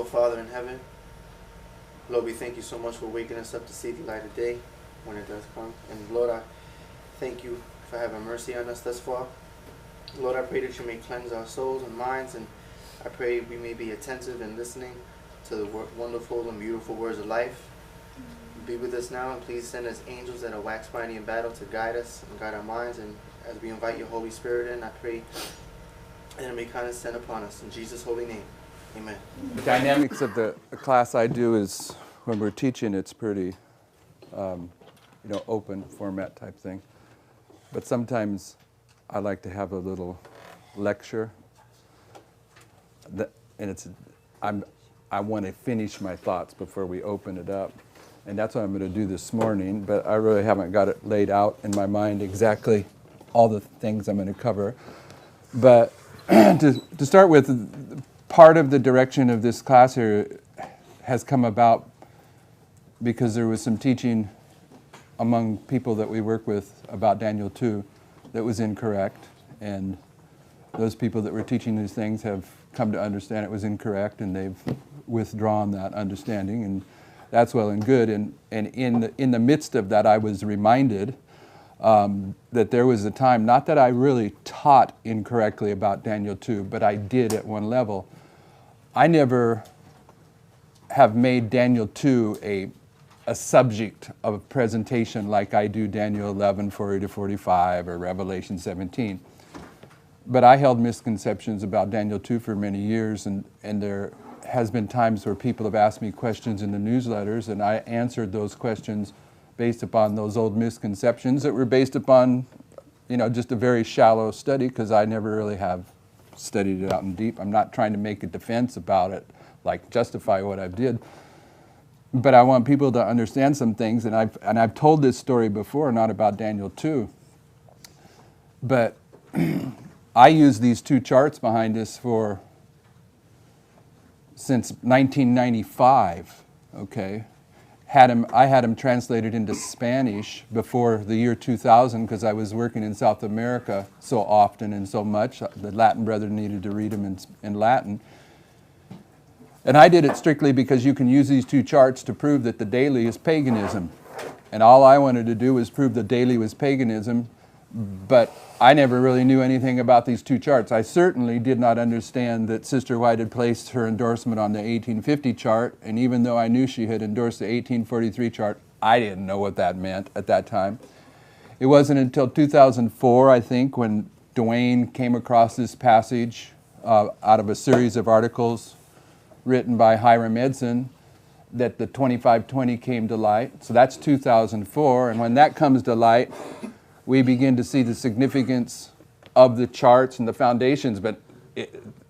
Father in heaven, Lord, we thank you so much for waking us up to see the light of day when it does come. And Lord, I thank you for having mercy on us thus far. Lord, I pray that you may cleanse our souls and minds, and I pray we may be attentive and listening to the wonderful and beautiful words of life. Be with us now, and please send us angels that are wax mighty in battle to guide us and guide our minds. And as we invite your Holy Spirit in, I pray that it may condescend upon us. In Jesus' holy name, amen. The dynamics of the class I do is when we're teaching, it's pretty, open format type thing. But sometimes I like to have a little lecture. I want to finish my thoughts before we open it up. And that's what I'm going to do this morning, but I really haven't got it laid out in my mind exactly all the things I'm going to cover. But to start with, part of the direction of this class here has come about because there was some teaching among people that we work with about Daniel 2 that was incorrect. And those people that were teaching these things have come to understand it was incorrect, and they've withdrawn that understanding. And that's well and good. And in the midst of that, I was reminded that there was a time, not that I really taught incorrectly about Daniel 2, but I did at one level. I never have made Daniel 2 a subject of presentation like I do Daniel 11, 40 to 45, or Revelation 17. But I held misconceptions about Daniel 2 for many years, and there has been times where people have asked me questions in the newsletters, and I answered those questions based upon those old misconceptions that were based upon, just a very shallow study, because I never really have studied it out in deep. I'm not trying to make a defense about it, like justify what I did. But I want people to understand some things, and I've told this story before, not about Daniel 2. But I use these two charts behind us since 1995, okay? I had them translated into Spanish before the year 2000 because I was working in South America so often and so much. The Latin brethren needed to read them in Latin. And I did it strictly because you can use these two charts to prove that the daily is paganism. And all I wanted to do was prove the daily was paganism, but I never really knew anything about these two charts. I certainly did not understand that Sister White had placed her endorsement on the 1850 chart, and even though I knew she had endorsed the 1843 chart, I didn't know what that meant at that time. It wasn't until 2004, I think, when Dwayne came across this passage out of a series of articles written by Hiram Edson, that the 2520 came to light. So that's 2004, and when that comes to light, we begin to see the significance of the charts and the foundations. But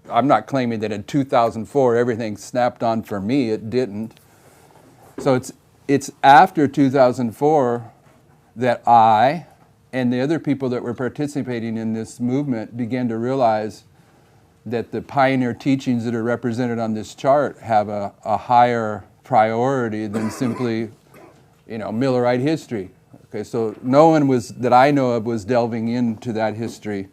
I'm not claiming that in 2004 everything snapped on for me. It didn't. So it's after 2004 that I and the other people that were participating in this movement began to realize that the pioneer teachings that are represented on this chart have a higher priority than simply, Millerite history. Okay, so no one that I know of was delving into that history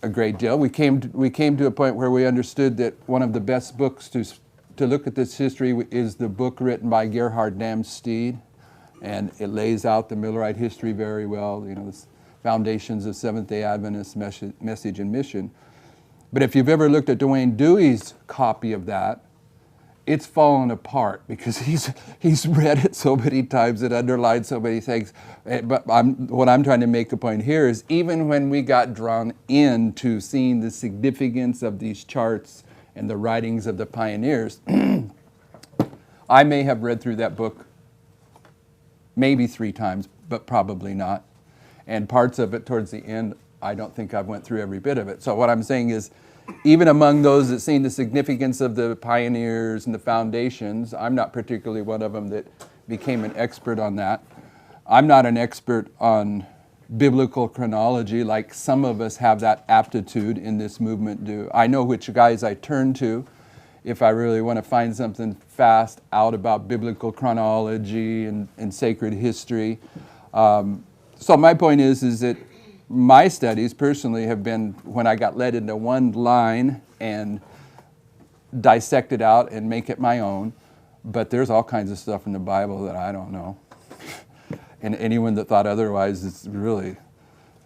a great deal. We came to a point where we understood that one of the best books to look at this history is the book written by Gerhard Namsteed, and it lays out the Millerite history very well. The foundations of Seventh-day Adventist message and mission. But if you've ever looked at Dwayne Dewey's copy of that, it's fallen apart because he's read it so many times and underlined so many things. But what I'm trying to make a point here is even when we got drawn into seeing the significance of these charts and the writings of the pioneers, I may have read through that book maybe 3 times, but probably not. And parts of it towards the end, I don't think I've went through every bit of it. So what I'm saying is, even among those that seen the significance of the pioneers and the foundations, I'm not particularly one of them that became an expert on that. I'm not an expert on biblical chronology like some of us have that aptitude in this movement do. I know which guys I turn to if I really want to find something fast out about biblical chronology and sacred history. So my point is that my studies personally have been when I got led into one line and dissect it out and make it my own. But there's all kinds of stuff in the Bible that I don't know. And anyone that thought otherwise is really,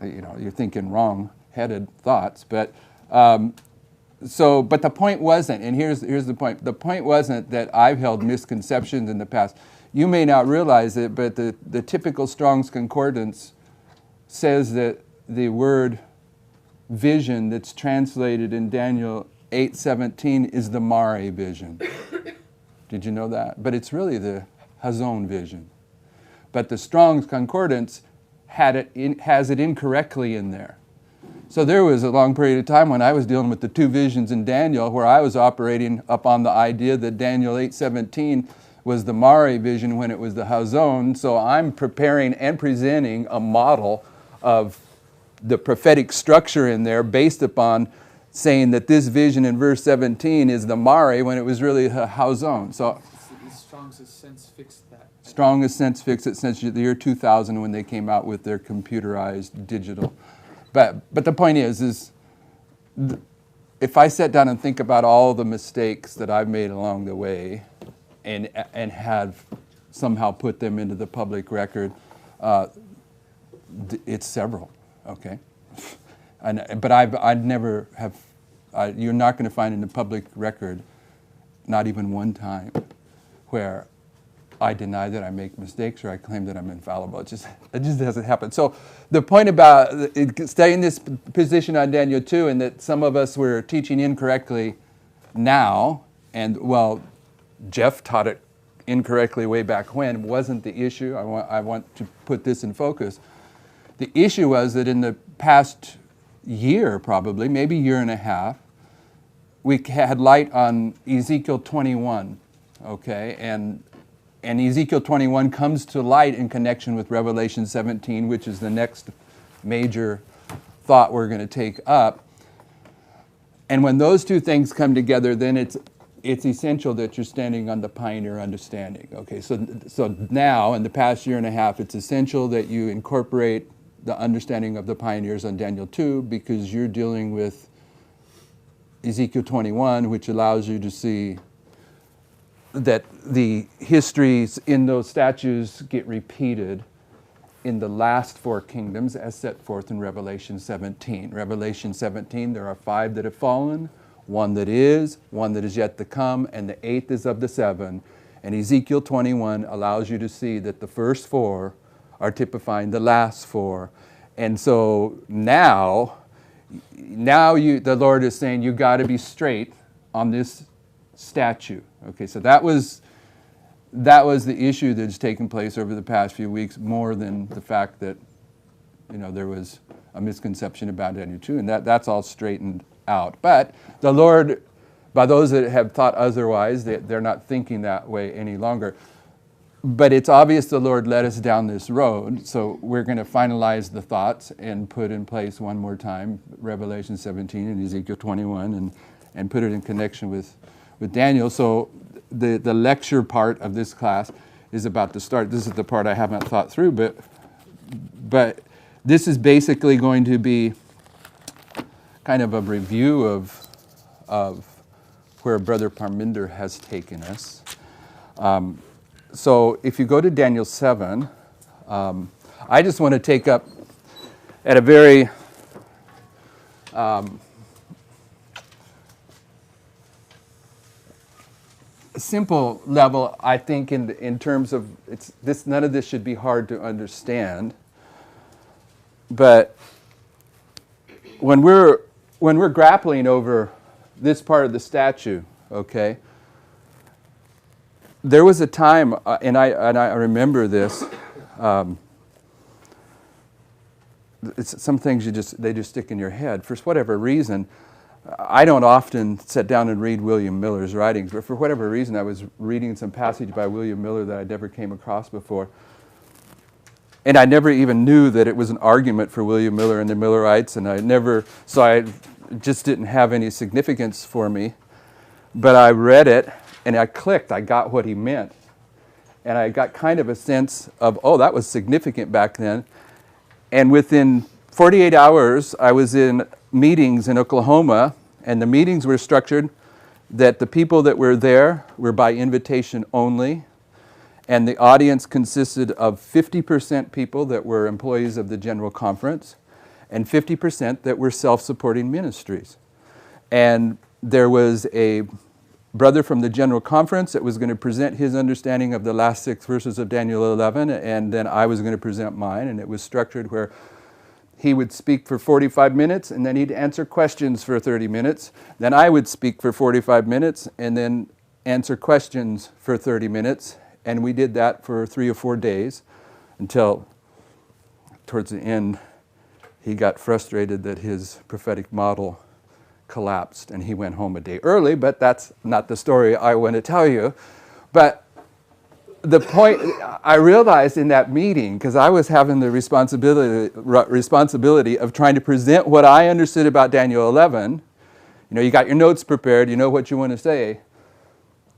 you're thinking wrong-headed thoughts. But but the point wasn't, and here's the point. The point wasn't that I've held misconceptions in the past. You may not realize it, but the typical Strong's Concordance says that the word vision that's translated in Daniel 8:17 is the Mare vision. Did you know that? But it's really the Hazon vision. But the Strong's Concordance has it incorrectly in there. So there was a long period of time when I was dealing with the two visions in Daniel where I was operating upon the idea that Daniel 8:17 was the Mare vision when it was the Hazon. So I'm preparing and presenting a model of the prophetic structure in there based upon saying that this vision in verse 17 is the Mare when it was really a Hazon. So Strong's has since fixed that. Strong has since fixed it since the year 2000 when they came out with their computerized digital. But the point is if I sit down and think about all the mistakes that I've made along the way and have somehow put them into the public record, it's several, okay? But I'd never have, you're not going to find in the public record, not even one time, where I deny that I make mistakes or I claim that I'm infallible. It just doesn't happen. So the point about staying this position on Daniel 2 and that some of us were teaching incorrectly now, and well, Jeff taught it incorrectly way back when, wasn't the issue. I want to put this in focus. The issue was that in the past year, probably, maybe year and a half, we had light on Ezekiel 21, okay? And Ezekiel 21 comes to light in connection with Revelation 17, which is the next major thought we're going to take up. And when those two things come together, then it's essential that you're standing on the pioneer understanding. Okay, so now, in the past year and a half, it's essential that you incorporate the understanding of the pioneers on Daniel 2 because you're dealing with Ezekiel 21, which allows you to see that the histories in those statues get repeated in the last four kingdoms as set forth in Revelation 17. Revelation 17, there are 5 that have fallen, 1 that is yet to come, and the 8th is of the 7. And Ezekiel 21 allows you to see that the first 4 are typifying the last 4. And so now the Lord is saying you got to be straight on this statue. Okay, so that was the issue that's taken place over the past few weeks, more than the fact that there was a misconception about Daniel 2, and that's all straightened out. But the Lord, by those that have thought otherwise, they're not thinking that way any longer. But it's obvious the Lord led us down this road, so we're going to finalize the thoughts and put in place one more time Revelation 17 and Ezekiel 21 and put it in connection with Daniel. So the lecture part of this class is about to start. This is the part I haven't thought through, but this is basically going to be kind of a review of where Brother Parminder has taken us. So if you go to Daniel 7, I just want to take up at a very simple level, I think, in terms of none of this should be hard to understand. But when we're grappling over this part of the statue, okay, there was a time, and I remember this. Some things they just stick in your head for whatever reason. I don't often sit down and read William Miller's writings, but for whatever reason, I was reading some passage by William Miller that I never came across before. And I never even knew that it was an argument for William Miller and the Millerites, and so I just didn't have any significance for me. But I read it, and I clicked. I got what he meant. And I got kind of a sense of, oh, that was significant back then. And within 48 hours, I was in meetings in Oklahoma, and the meetings were structured that the people that were there were by invitation only, and the audience consisted of 50% people that were employees of the General Conference and 50% that were self-supporting ministries. And there was a brother from the General Conference that was going to present his understanding of the last 6 verses of Daniel 11, and then I was going to present mine, and it was structured where he would speak for 45 minutes, and then he'd answer questions for 30 minutes. Then I would speak for 45 minutes, and then answer questions for 30 minutes, and we did that for 3 or 4 days until towards the end he got frustrated that his prophetic model collapsed and he went home a day early, but that's not the story I want to tell you. But the point I realized in that meeting, because I was having the responsibility of trying to present what I understood about Daniel 11. You know, you got your notes prepared, you know what you want to say.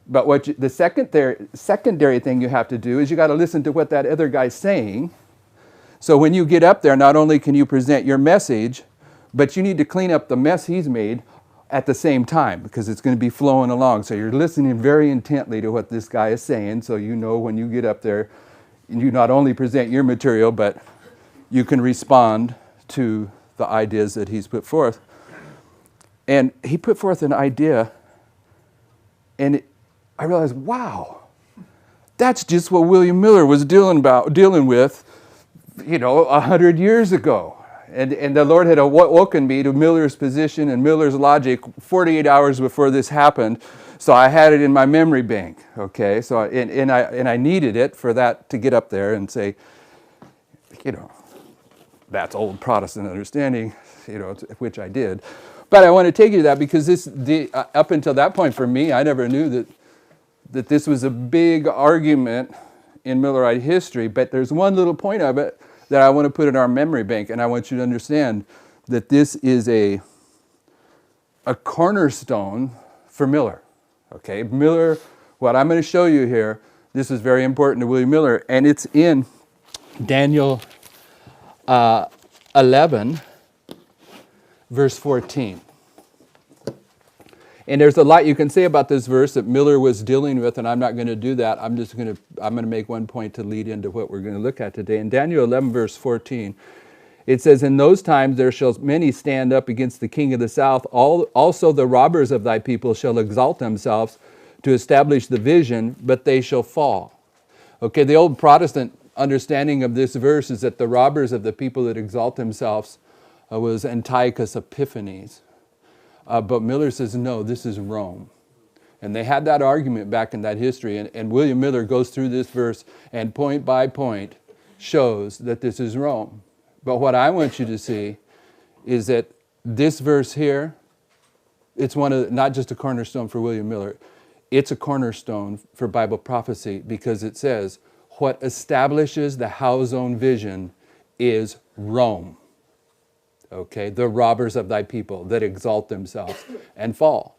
But the secondary thing you have to do is you got to listen to what that other guy's saying. So when you get up there, not only can you present your message, but you need to clean up the mess he's made at the same time, because it's going to be flowing along. So you're listening very intently to what this guy is saying, so you know when you get up there, you not only present your material, but you can respond to the ideas that he's put forth. And he put forth an idea, and I realized, wow, that's just what William Miller was dealing with, 100 years ago. And the Lord had awoken me to Miller's position and Miller's logic 48 hours before this happened. So I had it in my memory bank, okay? So I needed it for that to get up there and say, that's old Protestant understanding, which I did. But I want to take you to that because up until that point for me, I never knew that this was a big argument in Millerite history. But there's one little point of it that I want to put in our memory bank, and I want you to understand that this is a cornerstone for Miller. Okay, Miller, what I'm going to show you here, this is very important to William Miller, and it's in Daniel 11, verse 14. And there's a lot you can say about this verse that Miller was dealing with, and I'm not going to do that. I'm going to make one point to lead into what we're going to look at today. In Daniel 11, verse 14, it says, "In those times there shall many stand up against the king of the south. Also the robbers of thy people shall exalt themselves to establish the vision, but they shall fall." Okay, the old Protestant understanding of this verse is that the robbers of the people that exalt themselves was Antiochus Epiphanes. But Miller says, no, this is Rome. And they had that argument back in that history. And William Miller goes through this verse and point by point shows that this is Rome. But what I want you to see is that this verse here, it's not just a cornerstone for William Miller, it's a cornerstone for Bible prophecy because it says, what establishes the House-own vision is Rome. Okay, the robbers of thy people that exalt themselves and fall.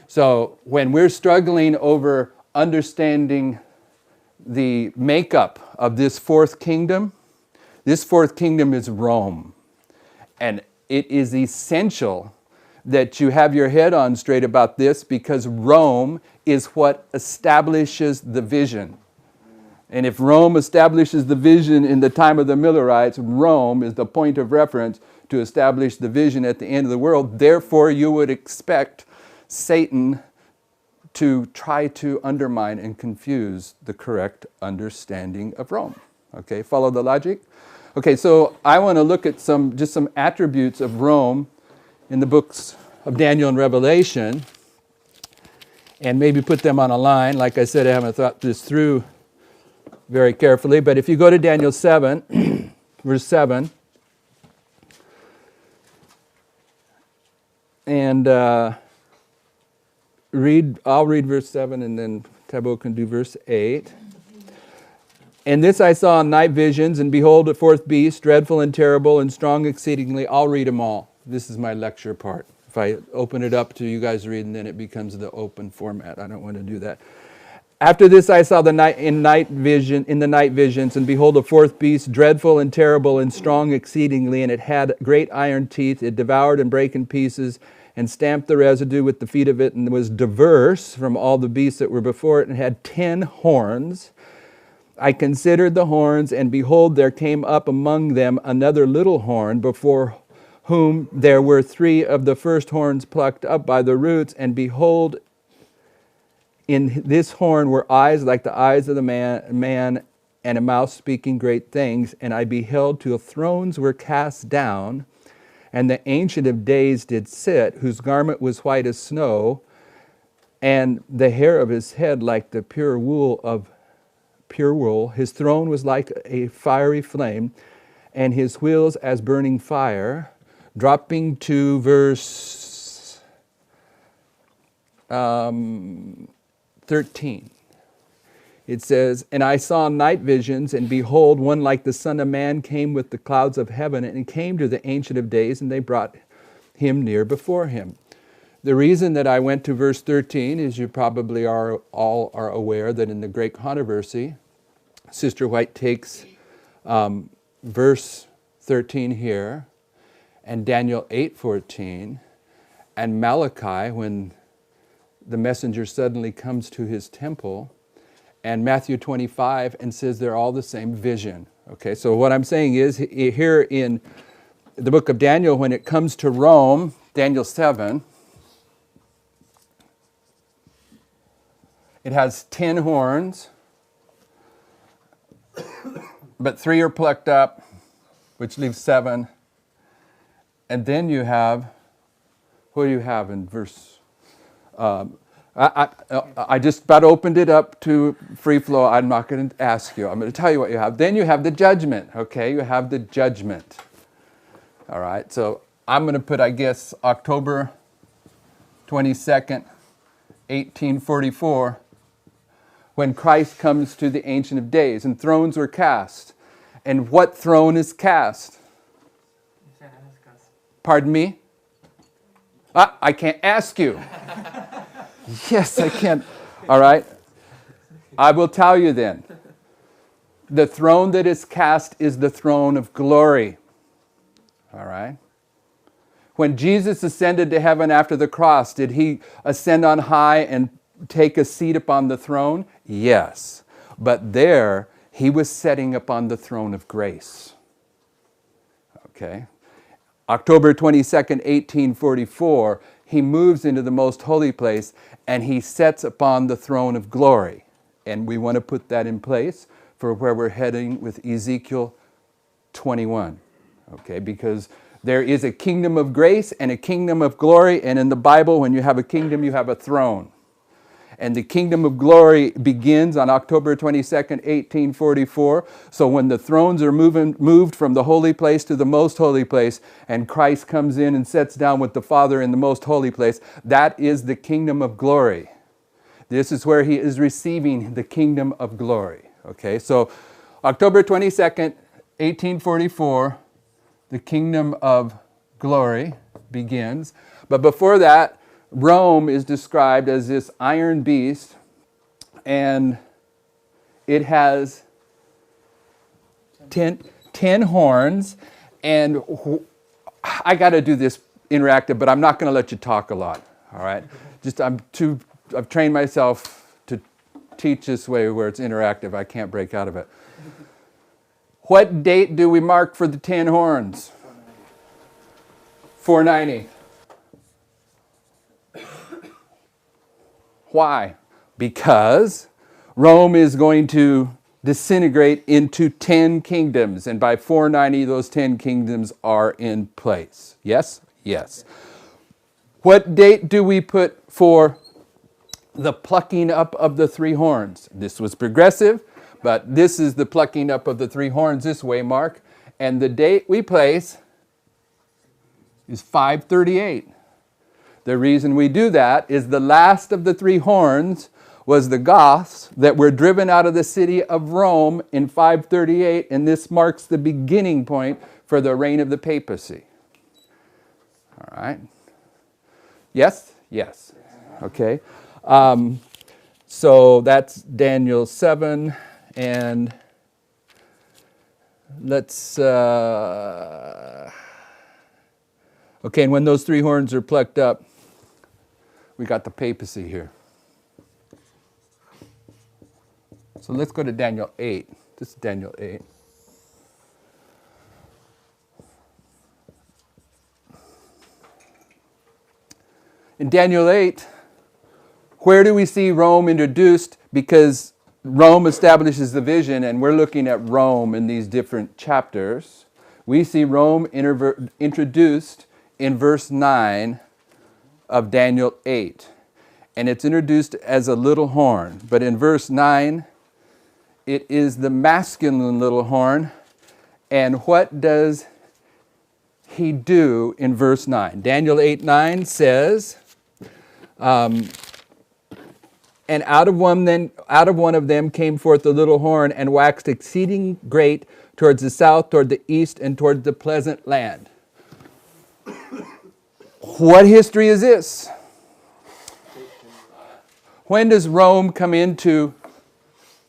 So when we're struggling over understanding the makeup of this fourth kingdom is Rome. And it is essential that you have your head on straight about this because Rome is what establishes the vision. And if Rome establishes the vision in the time of the Millerites, Rome is the point of reference to establish the vision at the end of the world. Therefore, you would expect Satan to try to undermine and confuse the correct understanding of Rome. Okay, follow the logic? Okay, so I want to look at some attributes of Rome in the books of Daniel and Revelation and maybe put them on a line. Like I said, I haven't thought this through very carefully, but if you go to Daniel 7, verse 7, and I'll read verse 7 and then Tabo can do verse 8. "And this I saw in night visions, and behold a fourth beast, dreadful and terrible and strong exceedingly." I'll read them all. This is my lecture part. If I open it up to you guys reading, then it becomes the open format. I don't want to do that. "After this I saw in the night visions, and behold a fourth beast, dreadful and terrible and strong exceedingly, and it had great iron teeth. It devoured and brake in pieces, and stamped the residue with the feet of it, and was diverse from all the beasts that were before it, and had 10 horns. I considered the horns, and behold, there came up among them another little horn, before whom there were 3 of the first horns plucked up by the roots, and behold, in this horn were eyes like the eyes of the man, and a mouth speaking great things. And I beheld till thrones were cast down, and the Ancient of Days did sit, whose garment was white as snow, and the hair of his head like the pure wool. His throne was like a fiery flame, and his wheels as burning fire. Dropping to verse 13. It says, and I saw night visions, and behold, one like the Son of Man came with the clouds of heaven, and came to the Ancient of Days, and they brought him near before him. The reason that I went to verse 13 is you probably all are aware that in the great controversy, Sister White takes verse 13 here, and Daniel 8:14, and Malachi, when the messenger suddenly comes to his temple, and Matthew 25, and says they're all the same vision. Okay, so what I'm saying is, here in the book of Daniel, when it comes to Rome, Daniel 7, it has 10 horns, but 3 are plucked up, which leaves 7. And then you have, what do you have in verse? I just about opened it up to free flow. I'm not going to ask you. I'm going to tell you what you have. Then you have the judgment, okay? You have the judgment. All right, so I'm going to put, I guess, October 22nd, 1844, when Christ comes to the Ancient of Days, and thrones were cast. And what throne is cast? Pardon me? I can't ask you. Yes, I can. All right. I will tell you then. The throne that is cast is the throne of glory. All right. When Jesus ascended to heaven after the cross, did he ascend on high and take a seat upon the throne? Yes. But there, he was sitting upon the throne of grace. Okay. October 22nd, 1844, he moves into the most holy place, and he sits upon the throne of glory. And we want to put that in place for where we're heading with Ezekiel 21. Okay, because there is a kingdom of grace and a kingdom of glory, and in the Bible, when you have a kingdom, you have a throne. And the kingdom of glory begins on October 22nd, 1844. So when the thrones are moved from the holy place to the most holy place, and Christ comes in and sits down with the Father in the most holy place, that is the kingdom of glory. This is where he is receiving the kingdom of glory. Okay, so October 22nd, 1844, the kingdom of glory begins. But before that, Rome is described as this iron beast, and it has 10 horns, and I got to do this interactive, but I'm not going to let you talk a lot, all right? I've trained myself to teach this way where it's interactive. I can't break out of it. What date do we mark for the 10 horns? 490. Why? Because Rome is going to disintegrate into 10 kingdoms, and by 490, those 10 kingdoms are in place. Yes? Yes. What date do we put for the plucking up of the 3 horns? This was progressive, but this is the plucking up of the 3 horns this way, Mark. And the date we place is 538. The reason we do that is the last of the 3 horns was the Goths that were driven out of the city of Rome in 538, and this marks the beginning point for the reign of the papacy. All right. Yes? Yes. Okay. So that's Daniel 7, and let's... Okay, and when those three horns are plucked up, we got the papacy here. So let's go to Daniel 8. This is Daniel 8. In Daniel 8, where do we see Rome introduced? Because Rome establishes the vision, and we're looking at Rome in these different chapters. We see Rome introduced in verse 9 of Daniel 8. And it's introduced as a little horn. But in verse 9, it is the masculine little horn. And what does he do in verse 9? Daniel 8:9 says, and out of one of them came forth the little horn, and waxed exceeding great towards the south, toward the east, and toward the pleasant land. What history is this? When does Rome come into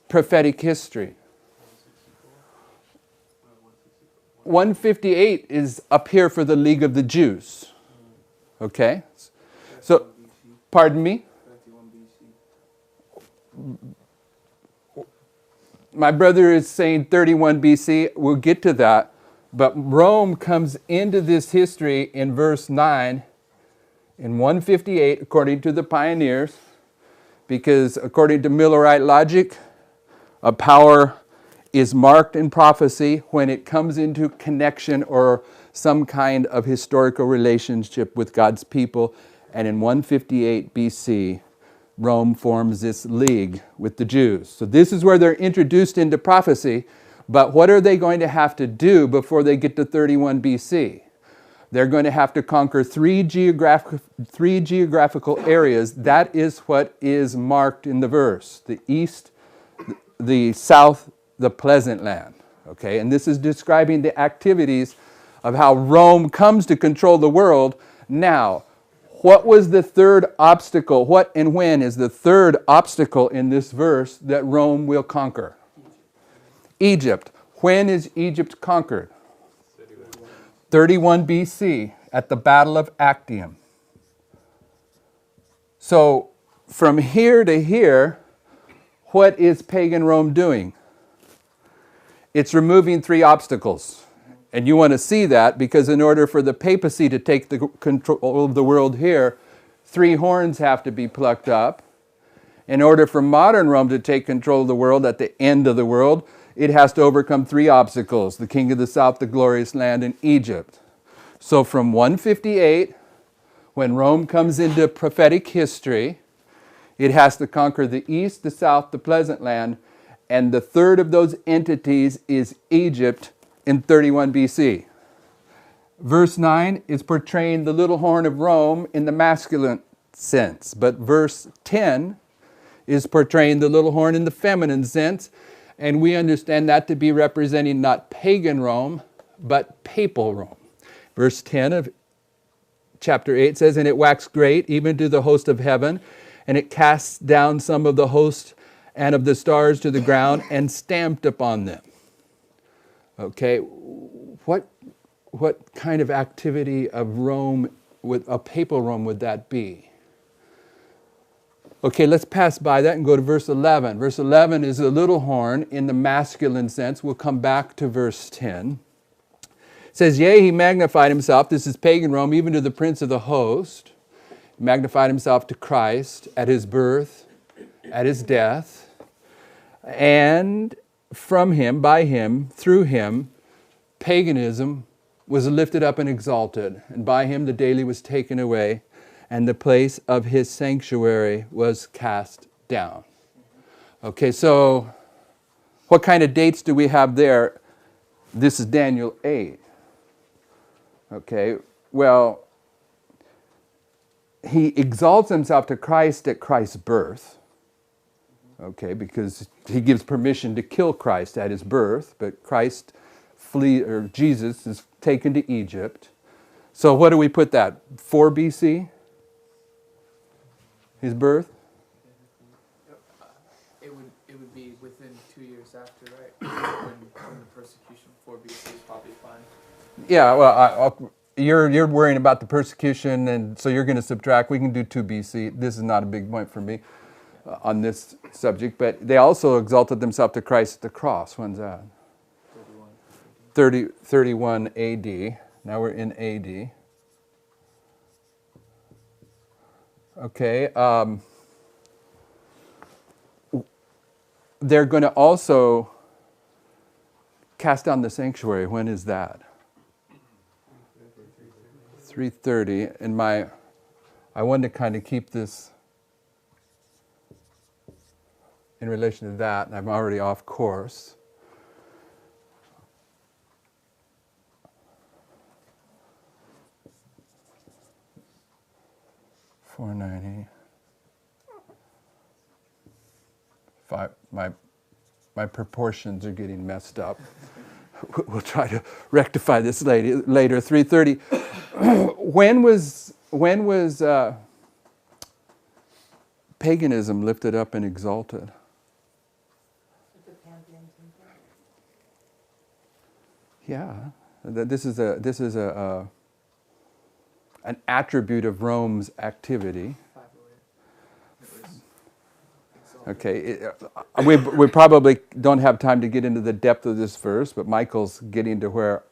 prophetic history? 158 is up here for the League of the Jews. Okay? So, pardon me? My brother is saying 31 BC. We'll get to that. But Rome comes into this history in verse 9 in 158, according to the pioneers, because according to Millerite logic, a power is marked in prophecy when it comes into connection or some kind of historical relationship with God's people. And in 158 BC, Rome forms this league with the Jews. So this is where they're introduced into prophecy. But what are they going to have to do before they get to 31 BC? They're going to have to conquer three geographical areas. That is what is marked in the verse. The east, the south, the pleasant land. Okay, and this is describing the activities of how Rome comes to control the world. Now, what was the third obstacle? What and when is the third obstacle in this verse that Rome will conquer? Egypt. When is Egypt conquered? 31 BC at the Battle of Actium. So from here to here, what is pagan Rome doing? It's removing three obstacles. And you want to see that because in order for the papacy to take the control of the world here, three horns have to be plucked up. In order for modern Rome to take control of the world at the end of the world, it has to overcome three obstacles: the king of the south, the glorious land, and Egypt. So from 158, when Rome comes into prophetic history, it has to conquer the east, the south, the pleasant land, and the third of those entities is Egypt in 31 BC. Verse 9 is portraying the little horn of Rome in the masculine sense, but verse 10 is portraying the little horn in the feminine sense. And we understand that to be representing not pagan Rome, but papal Rome. Verse 10 of chapter 8 says, and it waxed great, even to the host of heaven, and it cast down some of the host and of the stars to the ground, and stamped upon them. Okay, what kind of activity of Rome, with a papal Rome, would that be? Okay, let's pass by that and go to verse 11. Verse 11 is a little horn in the masculine sense. We'll come back to verse 10. It says, yea, he magnified himself, this is pagan Rome, even to the prince of the host. He magnified himself to Christ at his birth, at his death. And from him, by him, through him, paganism was lifted up and exalted. And by him the daily was taken away, and the place of his sanctuary was cast down. Okay, so what kind of dates do we have there? This is Daniel 8. Okay, well, he exalts himself to Christ at Christ's birth. Okay, because he gives permission to kill Christ at his birth, but Jesus is taken to Egypt. So what do we put that? 4 BC? His birth? It would be within 2 years after, right? when the persecution 4 BC is probably fine. Yeah, well, you're worrying about the persecution, and so you're going to subtract. We can do 2 BC. This is not a big point for me on this subject, but they also exalted themselves to Christ at the cross. When's that? 31 AD. Now we're in AD. Okay. They're going to also cast down the sanctuary. When is that? 330. And I wanted to kind of keep this in relation to that, and I'm already off course. $490. My proportions are getting messed up. We'll try to rectify this later. 330. When was paganism lifted up and exalted? Yeah, this is an attribute of Rome's activity. Okay, we probably don't have time to get into the depth of this verse, but Michael's getting to where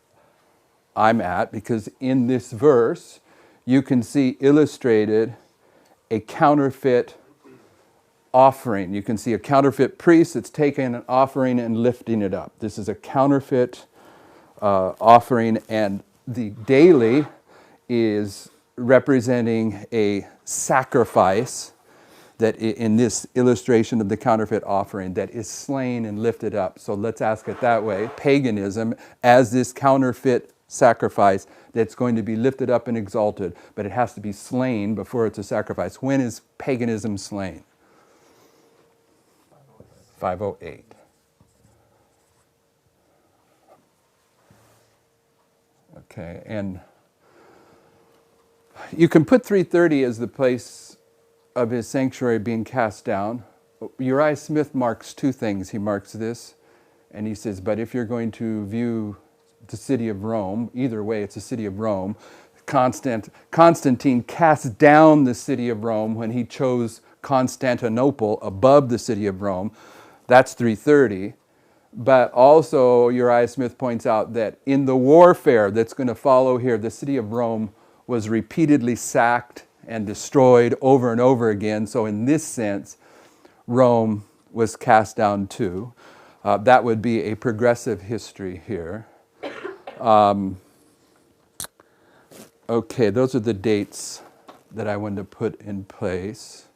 I'm at, because in this verse you can see illustrated a counterfeit offering. You can see a counterfeit priest that's taking an offering and lifting it up. This is a counterfeit offering, and the daily is representing a sacrifice that in this illustration of the counterfeit offering that is slain and lifted up. So let's ask it that way. Paganism as this counterfeit sacrifice that's going to be lifted up and exalted, but it has to be slain before it's a sacrifice. When is paganism slain? 508. Okay, and you can put 330 as the place of his sanctuary being cast down. Uriah Smith marks 2 things. He marks this, and he says, but if you're going to view the city of Rome, either way it's the city of Rome, Constantine cast down the city of Rome when he chose Constantinople above the city of Rome. That's 330. But also Uriah Smith points out that in the warfare that's going to follow here, the city of Rome was repeatedly sacked and destroyed over and over again. So in this sense, Rome was cast down too. That would be a progressive history here. Okay, those are the dates that I wanted to put in place.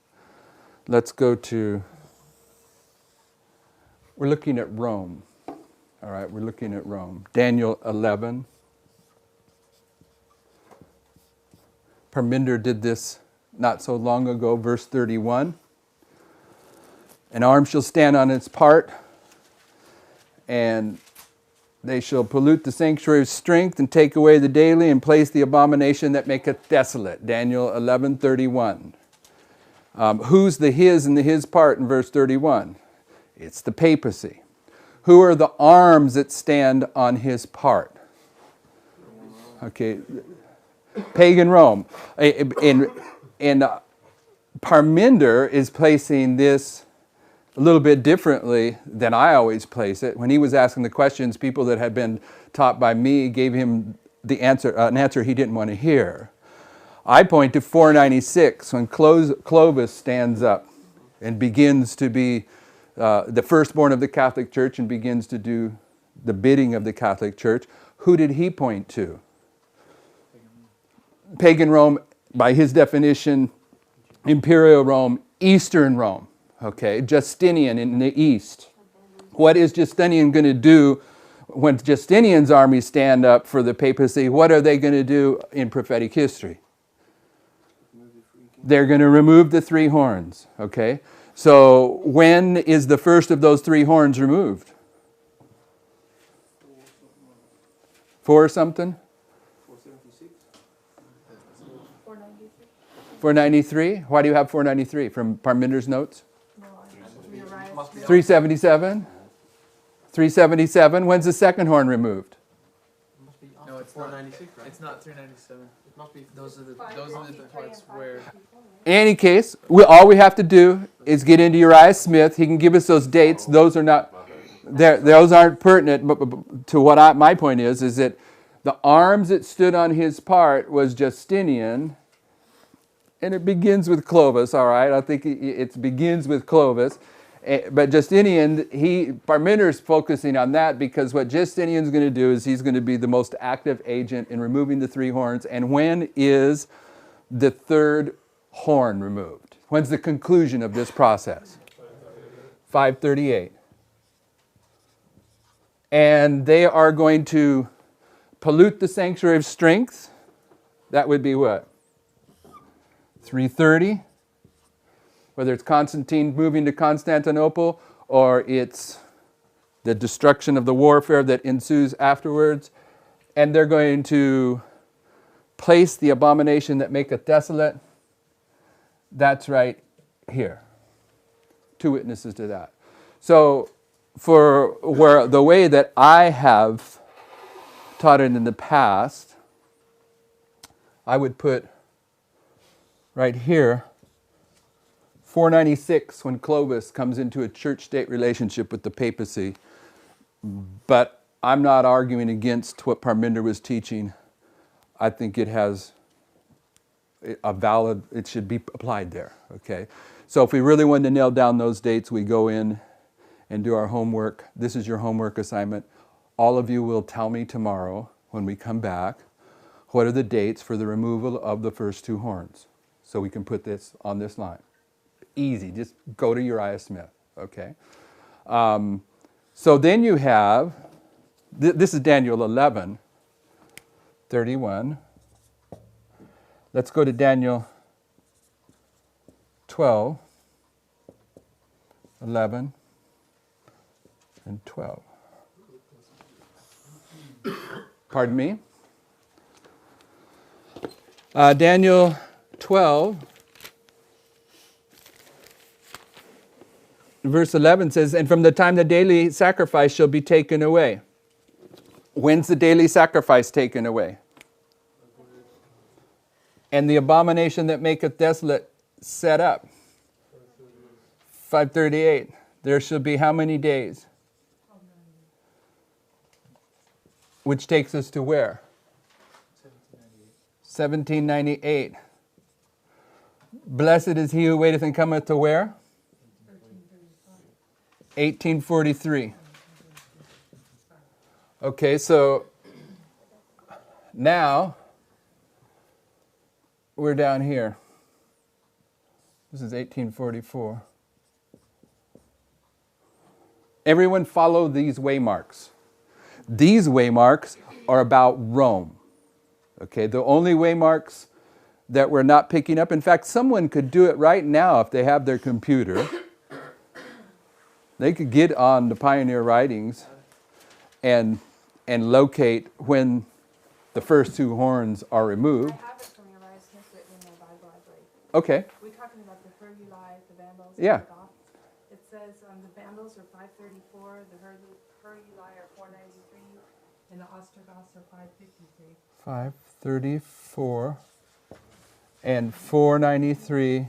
Let's go to, we're looking at Rome. All right, we're looking at Rome. Daniel 11. Parminder did this not so long ago, verse 31. An arm shall stand on its part, and they shall pollute the sanctuary of strength and take away the daily and place the abomination that maketh desolate. Daniel 11:31. Who's the his and the his part in verse 31? It's the papacy. Who are the arms that stand on his part? Okay. Pagan Rome. And Parminder is placing this a little bit differently than I always place it. When he was asking the questions, people that had been taught by me gave him the answer, an answer he didn't want to hear. I point to 496 when Clovis stands up and begins to be the firstborn of the Catholic Church and begins to do the bidding of the Catholic Church. Who did he point to? Pagan Rome, by his definition, Imperial Rome, Eastern Rome, okay? Justinian in the East. What is Justinian going to do when Justinian's armies stand up for the papacy? What are they going to do in prophetic history? They're going to remove the 3 horns, okay? So when is the first of those 3 horns removed? 4 something? 493. Why do you have 493 from Parminder's notes? 377. 377. When's the second horn removed? No, 496, right? It's not 397. It must be. Those are the parts where. In any case, all we have to do is get into Uriah Smith. He can give us those dates. Those are not, those aren't pertinent. But to what my point is that the arms that stood on his part was Justinian, and it begins with Clovis. All right, I think it begins with Clovis. But Justinian, Parmender's focusing on that because what Justinian's going to do is he's going to be the most active agent in removing the three horns. And when is the third horn removed? When's the conclusion of this process? 538. And they are going to pollute the sanctuary of strength. That would be what? 330. Whether it's Constantine moving to Constantinople or it's the destruction of the warfare that ensues afterwards. And they're going to place the abomination that maketh desolate. That's right here. Two witnesses to that. So the way that I have taught it in the past, I would put right here 496 when Clovis comes into a church-state relationship with the papacy. But I'm not arguing against what Parmender was teaching. I think it has it should be applied there, okay? So if we really want to nail down those dates, we go in and do our homework. This is your homework assignment. All of you will tell me tomorrow when we come back, what are the dates for the removal of the first two horns? So we can put this on this line. Easy, just go to Uriah Smith, okay? So then you have, this is Daniel 11, 31. Let's go to Daniel 12, 11, and 12. Pardon me? Daniel 12, verse 11 says, and from the time the daily sacrifice shall be taken away. When's the daily sacrifice taken away? And the abomination that maketh desolate set up. 538. There shall be how many days? Which takes us to where? 1798. Blessed is he who waiteth and cometh to where? 1843. Okay, so now we're down here. This is 1844. Everyone follow these waymarks. These waymarks are about Rome. Okay, the only waymarks that we're not picking up. In fact, someone could do it right now if they have their computer. They could get on the Pioneer Writings and locate when the first two horns are removed. I have it from Uriah Smith written in my Bible library. Okay. We're talking about the Heruli, the Vandals, Yeah. and the Goths. It says the Vandals are 534, the Heruli are 493, and the Ostrogoths are 553. 534 and 493.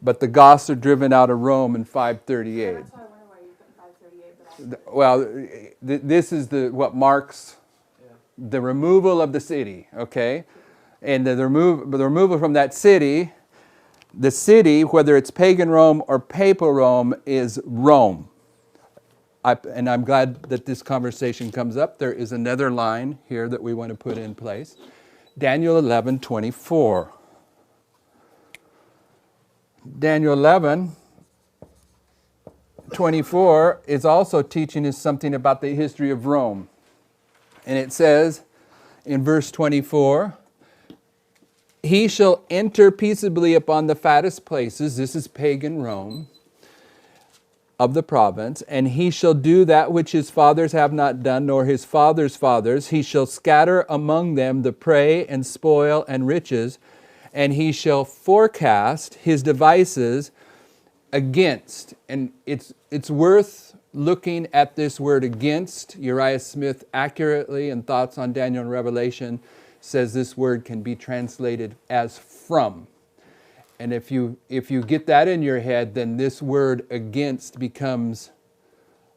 But the Goths are driven out of Rome in 538. That's why I wonder why you put 538, but Well, this is what marks the removal of the city, okay? And the removal from that city, the city, whether it's pagan Rome or papal Rome, is Rome. And I'm glad that this conversation comes up. There is another line here that we want to put in place. Daniel 11:24. Daniel 11:24 is also teaching us something about the history of Rome. And it says in verse 24, he shall enter peaceably upon the fattest places, this is pagan Rome, of the province, and he shall do that which his fathers have not done, nor his fathers' fathers. He shall scatter among them the prey and spoil and riches, and he shall forecast his devices against. And it's worth looking at this word against, Uriah Smith accurately in Thoughts on Daniel and Revelation says this word can be translated as from. And if you get that in your head, then this word against becomes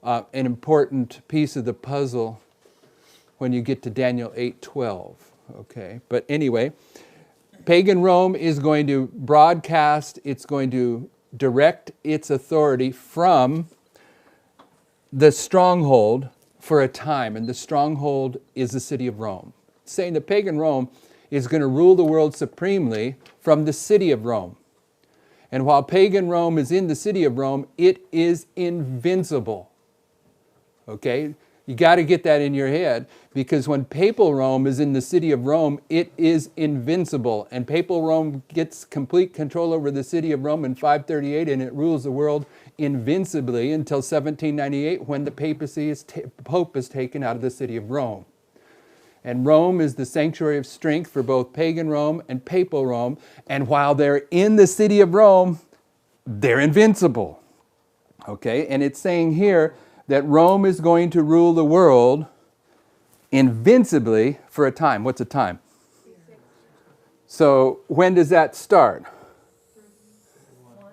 an important piece of the puzzle when you get to Daniel 8:12. Okay, but anyway, pagan Rome is going to broadcast, it's going to direct its authority from the stronghold for a time, and the stronghold is the city of Rome. It's saying that pagan Rome is going to rule the world supremely from the city of Rome. And while pagan Rome is in the city of Rome, it is invincible. Okay? You got to get that in your head, because when papal Rome is in the city of Rome, it is invincible. And papal Rome gets complete control over the city of Rome in 538, and it rules the world invincibly until 1798, when the Pope is taken out of the city of Rome. And Rome is the sanctuary of strength for both pagan Rome and papal Rome. And while they're in the city of Rome, they're invincible. Okay? And it's saying here that Rome is going to rule the world invincibly for a time. What's a time? So when does that start?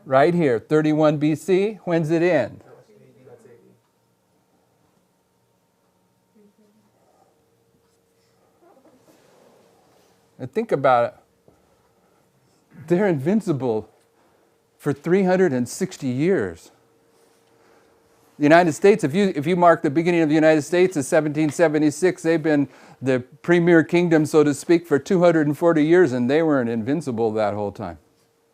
Right here, 31 BC. When's it end? And think about it. They're invincible for 360 years. The United States, if you mark the beginning of the United States as 1776, they've been the premier kingdom, so to speak, for 240 years, and they weren't invincible that whole time.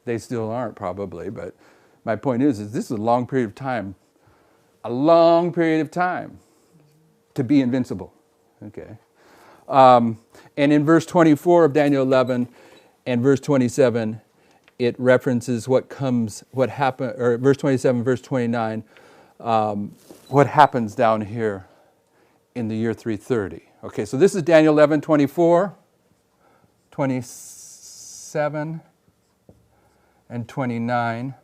They still aren't, probably, but my point is this is a long period of time. A long period of time to be invincible. Okay. And in verse 24 of Daniel 11 and verse 27, it references what happened, or verse 27, verse 29, what happens down here in the year 330. Okay, so this is Daniel 11, 24, 27, and 29.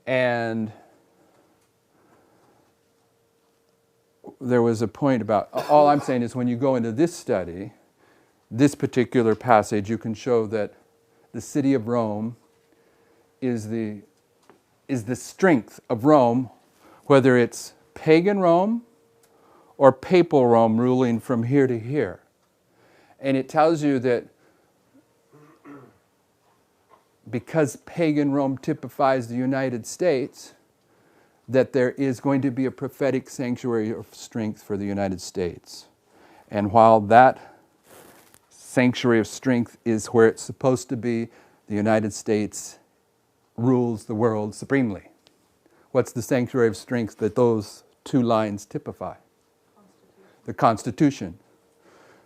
And there was a point about, all I'm saying is when you go into this study, this particular passage, you can show that the city of Rome is the strength of Rome, whether it's pagan Rome or papal Rome ruling from here to here. And it tells you that because pagan Rome typifies the United States, that there is going to be a prophetic sanctuary of strength for the United States. And while that sanctuary of strength is where it's supposed to be, the United States rules the world supremely. What's the sanctuary of strength that those two lines typify? The Constitution.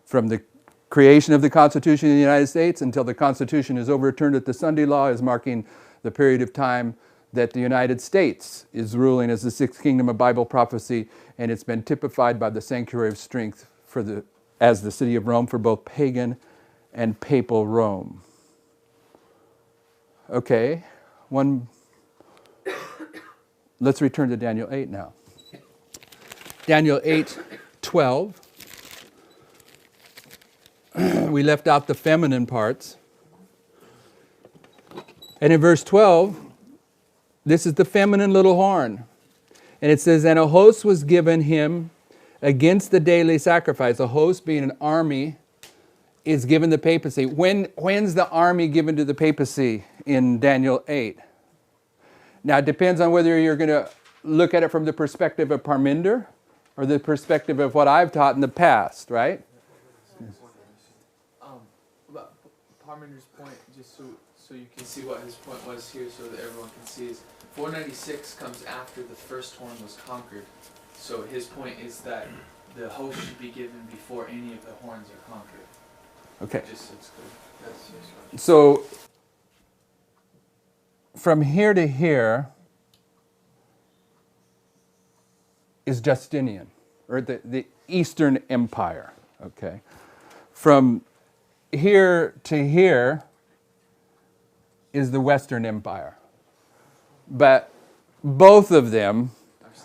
From the creation of the Constitution in the United States until the Constitution is overturned at the Sunday Law is marking the period of time that the United States is ruling as the sixth kingdom of Bible prophecy, and it's been typified by the sanctuary of strength as the city of Rome for both pagan and papal Rome. Okay, let's return to Daniel 8 now. Daniel 8:12. We left out the feminine parts. And in verse 12, this is the feminine little horn. And it says, and a host was given him against the daily sacrifice. A host, being an army, is given the papacy. When's the army given to the papacy in Daniel 8? Now, it depends on whether you're going to look at it from the perspective of Parminder or the perspective of what I've taught in the past, right? About Parminder's point, just so you can see what his point was here, so that everyone can see, is 496 comes after the first horn was conquered. So his point is that the host should be given before any of the horns are conquered. Okay. Just so it's clear. That's his question. So from here to here is Justinian, or the Eastern Empire. Okay. From here to here is the Western Empire. But both of them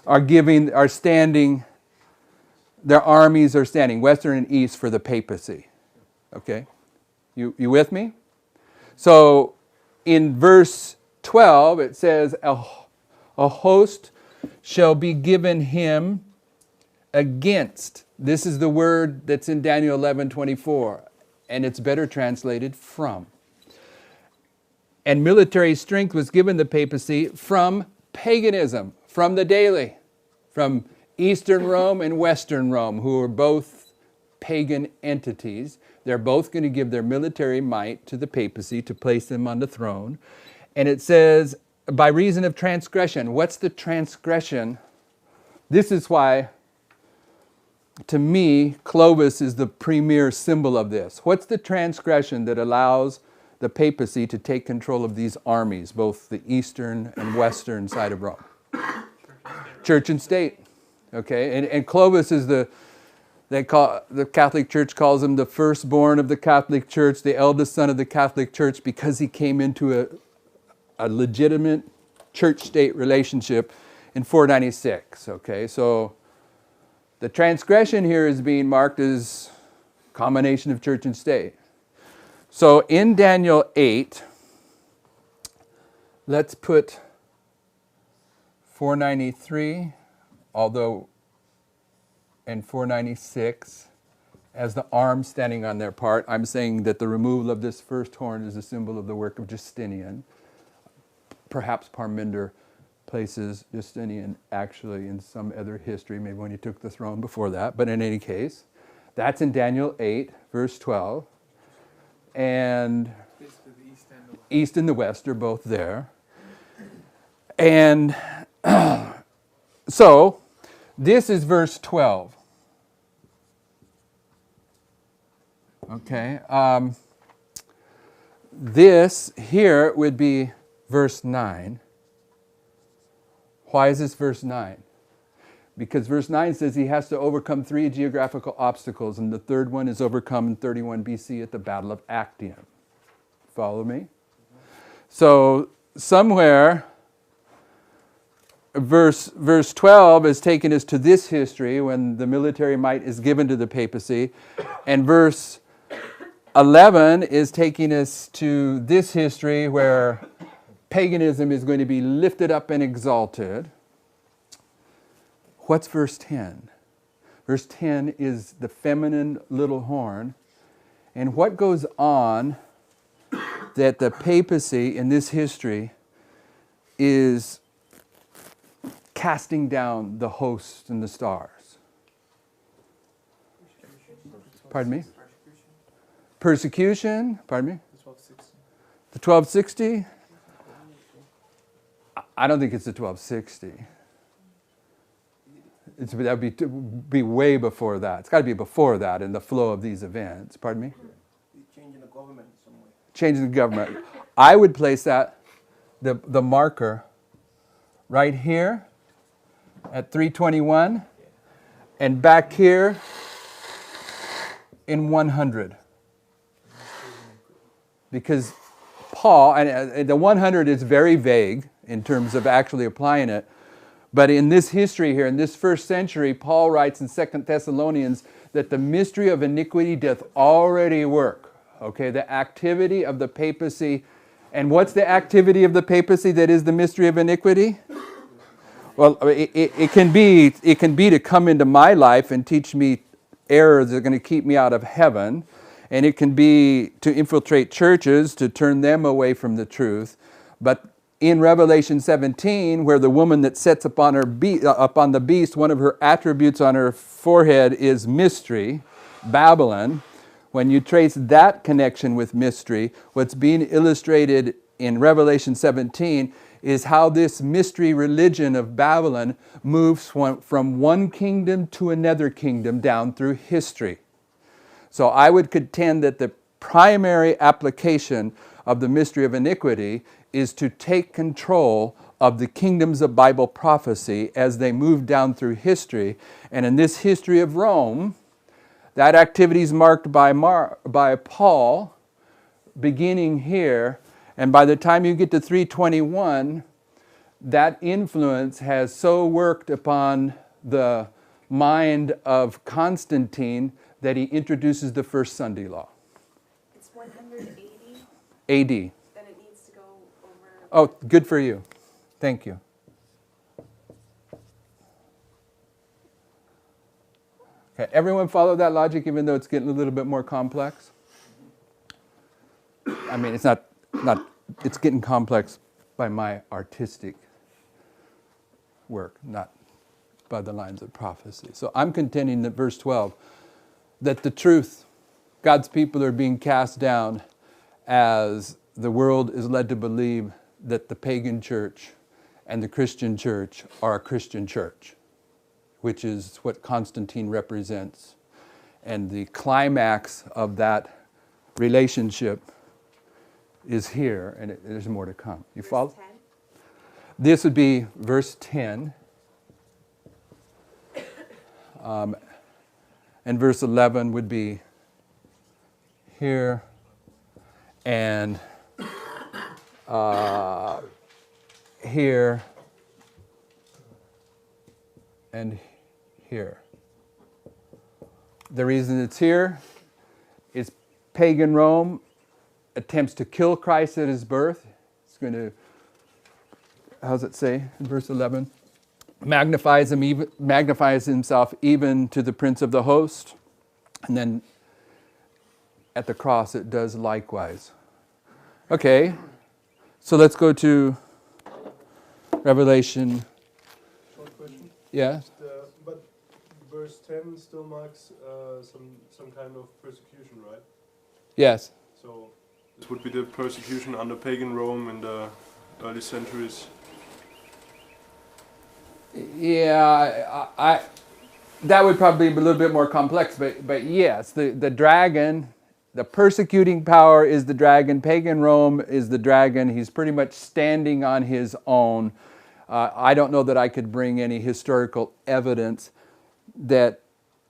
are standing, their armies are standing, western and east, for the papacy. Okay? You with me? So in verse 12 it says, a host shall be given him against. This is the word that's in Daniel 11:24, and it's better translated from. And military strength was given the papacy from paganism, from the daily, from Eastern Rome and Western Rome, who are both pagan entities. They're both going to give their military might to the papacy to place them on the throne. And it says, by reason of transgression. What's the transgression? This is why, to me, Clovis is the premier symbol of this. What's the transgression that allows the papacy to take control of these armies, both the eastern and western side of Rome? Church and state. Okay, and Clovis is the Catholic Church calls him the firstborn of the Catholic Church, the eldest son of the Catholic Church, because he came into a legitimate church-state relationship in 496. Okay, so the transgression here is being marked as combination of church and state. So in Daniel 8, let's put 493, although, and 496 as the arms standing on their part. I'm saying that the removal of this first horn is a symbol of the work of Justinian. Perhaps Parminder places Justinian actually in some other history, maybe when he took the throne before that. But in any case, that's in Daniel 8, verse 12. And Basically the east and the west. east and the west are both there. And so, this is verse 12. Okay. This here would be verse 9. Why is this verse 9? Because verse 9 says he has to overcome 3 geographical obstacles, and the third one is overcome in 31 BC at the Battle of Actium. Follow me? So somewhere, verse 12 is taking us to this history when the military might is given to the papacy, and verse 11 is taking us to this history where paganism is going to be lifted up and exalted. What's verse 10? Verse 10 is the feminine little horn. And what goes on that the papacy in this history is casting down the hosts and the stars. Pardon me? Persecution. Pardon me? The 1260? I don't think it's the 1260. That would be way before that. It's got to be before that in the flow of these events. Pardon me? Changing the government in some way. Changing the government. I would place that, the marker, right here at 321 and back here in 100. Because Paul, and the 100 is very vague in terms of actually applying it, but in this history here, in this first century, Paul writes in 2 Thessalonians that the mystery of iniquity doth already work. Okay, the activity of the papacy. And what's the activity of the papacy that is the mystery of iniquity? Well, it can be to come into my life and teach me errors that are going to keep me out of heaven. And it can be to infiltrate churches, to turn them away from the truth. But in Revelation 17, where the woman that sits upon the beast, one of her attributes on her forehead is mystery, Babylon. When you trace that connection with mystery, what's being illustrated in Revelation 17 is how this mystery religion of Babylon moves from one kingdom to another kingdom down through history. So I would contend that the primary application of the mystery of iniquity is to take control of the kingdoms of Bible prophecy as they move down through history. And in this history of Rome, that activity is marked by Paul, beginning here. And by the time you get to 321, that influence has so worked upon the mind of Constantine that he introduces the first Sunday law. It's 180, AD. then it needs to go over. Oh, good for you. Thank you. Okay, everyone follow that logic even though it's getting a little bit more complex? I mean, it's it's getting complex by my artistic work, not by the lines of prophecy. So I'm contending that verse 12, that the truth, God's people are being cast down as the world is led to believe that the pagan church and the Christian church are a Christian church, which is what Constantine represents. And the climax of that relationship is here, and there's more to come. You follow? Verse 10. This would be verse 10. And verse 11 would be here and here and here. The reason it's here is pagan Rome attempts to kill Christ at his birth. It's going to, how does it say in verse 11? Magnifies himself even to the prince of the host. And then at the cross it does likewise. Okay, so let's go to Revelation. Short question. Yeah. But verse 10 still marks some kind of persecution, right? Yes. So this would be the persecution under pagan Rome in the early centuries. Yeah, I that would probably be a little bit more complex, but yes, the dragon, the persecuting power is the dragon. Pagan Rome is the dragon. He's pretty much standing on his own. I don't know that I could bring any historical evidence that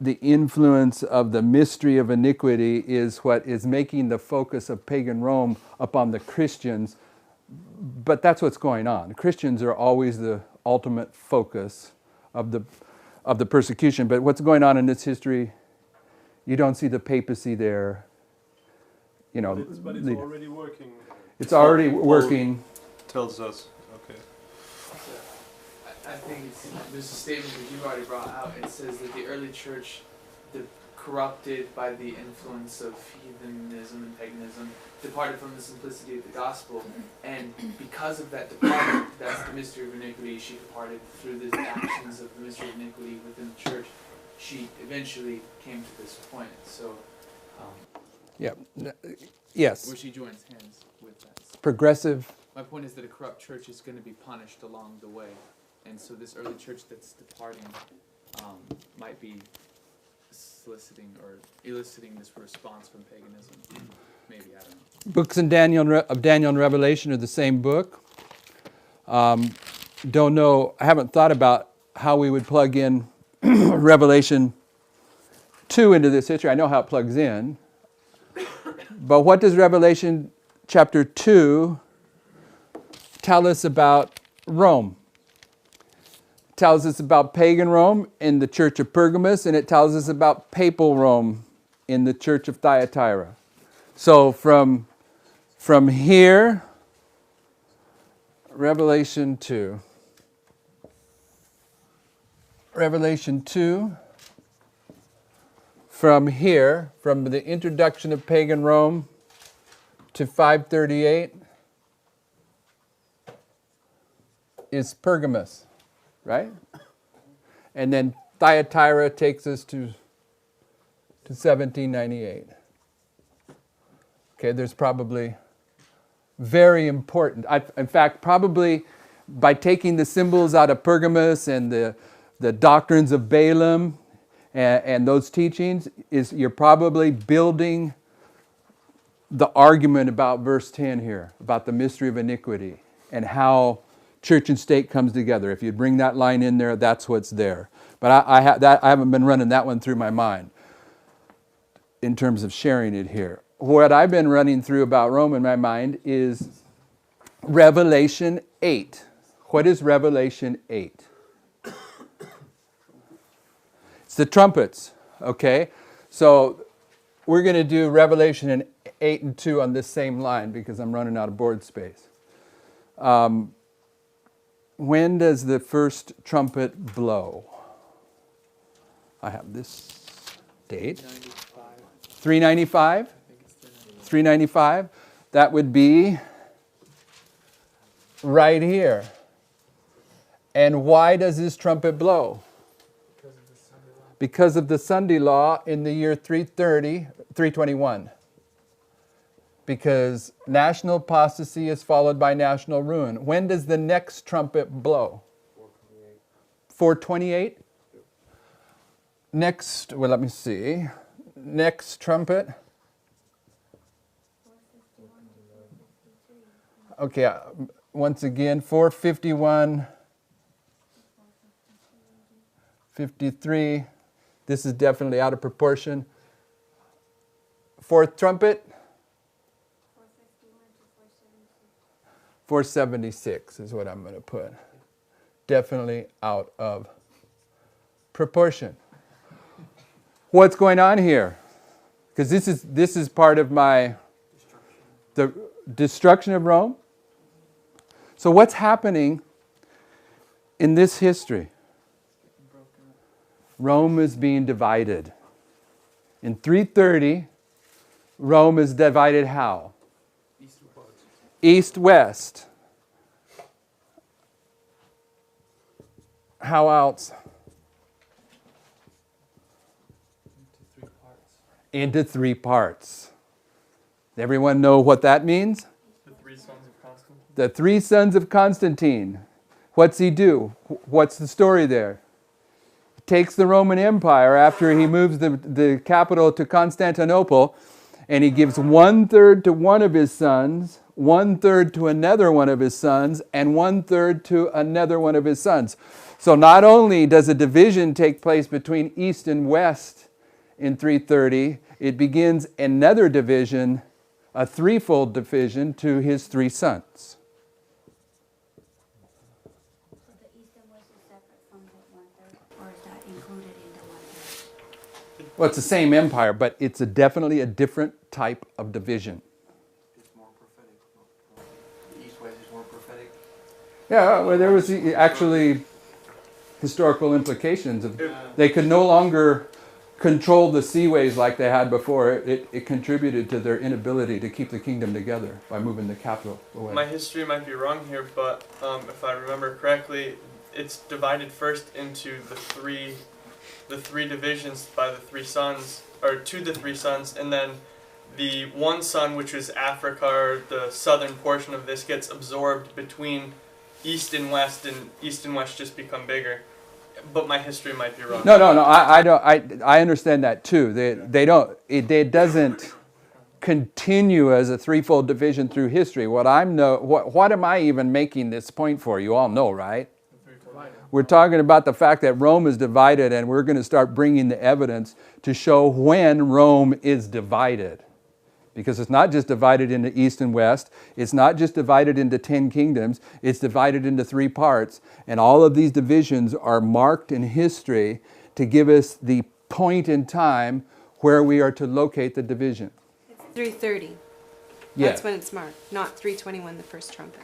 the influence of the mystery of iniquity is what is making the focus of pagan Rome upon the Christians. But that's what's going on. Christians are always the ultimate focus of the persecution. But what's going on in this history, you don't see the papacy there. You know, But it's already working. It's already working. Tells us. Okay. I think there's a statement that you already brought out. It says that the early church, corrupted by the influence of heathenism and paganism, departed from the simplicity of the gospel, and because of that departure, that's the mystery of iniquity. She departed through the actions of the mystery of iniquity within the church. She eventually came to this point. So, Yeah. Yes. where she joins hands with that. Progressive. My point is that a corrupt church is going to be punished along the way, and so this early church that's departing might be soliciting or eliciting this response from paganism. Maybe, I don't know. Books of Daniel and Revelation are the same book. Don't know, I haven't thought about how we would plug in Revelation 2 into this history. I know how it plugs in. But what does Revelation chapter 2 tell us about Rome? It tells us about pagan Rome in the church of Pergamos, and it tells us about papal Rome in the church of Thyatira. So from here, Revelation 2. Revelation 2, from here, from the introduction of pagan Rome to 538, is Pergamos, right? And then Thyatira takes us to 1798. Okay, there's probably very important, in fact, probably by taking the symbols out of Pergamos and the doctrines of Balaam and those teachings, is you're probably building the argument about verse 10 here, about the mystery of iniquity and how church and state comes together. If you bring that line in there, that's what's there. But I haven't been running that one through my mind in terms of sharing it here. What I've been running through about Rome in my mind is Revelation 8. What is Revelation 8? It's the trumpets, okay? So we're going to do Revelation in 8 and 2 on this same line because I'm running out of board space. When does the first trumpet blow? I have this date. 95. 395? I think it's 395. 395. That would be right here. And why does this trumpet blow? Because of the Sunday law in the year 321. Because national apostasy is followed by national ruin. When does the next trumpet blow? 428. Next, well, let me see. Next trumpet. Okay, once again, 451, 53. This is definitely out of proportion. Fourth trumpet. 476 is what I'm going to put. Definitely out of proportion. What's going on here? Because this is part of the destruction of Rome. So what's happening in this history? Rome is being divided. In 330, Rome is divided how? East-west. How else? Into three parts. Everyone know what that means? The three sons of Constantine. The three sons of Constantine. What's he do? What's the story there? He takes the Roman Empire after he moves the capital to Constantinople, and he gives 1/3 to one of his sons, 1/3 to another one of his sons, and 1/3 to another one of his sons. So not only does a division take place between East and West in 330, it begins another division, a threefold division to his three sons. So the east and west is separate from the 1/3, or is that included in the 1/3? Well, it's the same empire, but it's definitely a different type of division. It's more prophetic. The East-West is more prophetic. Yeah, well, there was actually historical implications of they could no longer control the seaways like they had before. It contributed to their inability to keep the kingdom together by moving the capital away. My history might be wrong here, but if I remember correctly, it's divided first into the three divisions by the three sons, or to the three sons, and then the one son, which is Africa, or the southern portion of this, gets absorbed between East and West just become bigger. But my history might be wrong. No. I don't. I understand that too. It doesn't continue as a threefold division through history. What am I even making this point for? You all know, right? We're talking about the fact that Rome is divided, and we're going to start bringing the evidence to show when Rome is divided. Because it's not just divided into East and West. It's not just divided into 10 kingdoms. It's divided into three parts. And all of these divisions are marked in history to give us the point in time where we are to locate the division. It's 3:30. Yes. That's when it's marked, not 3:21, the first trumpet.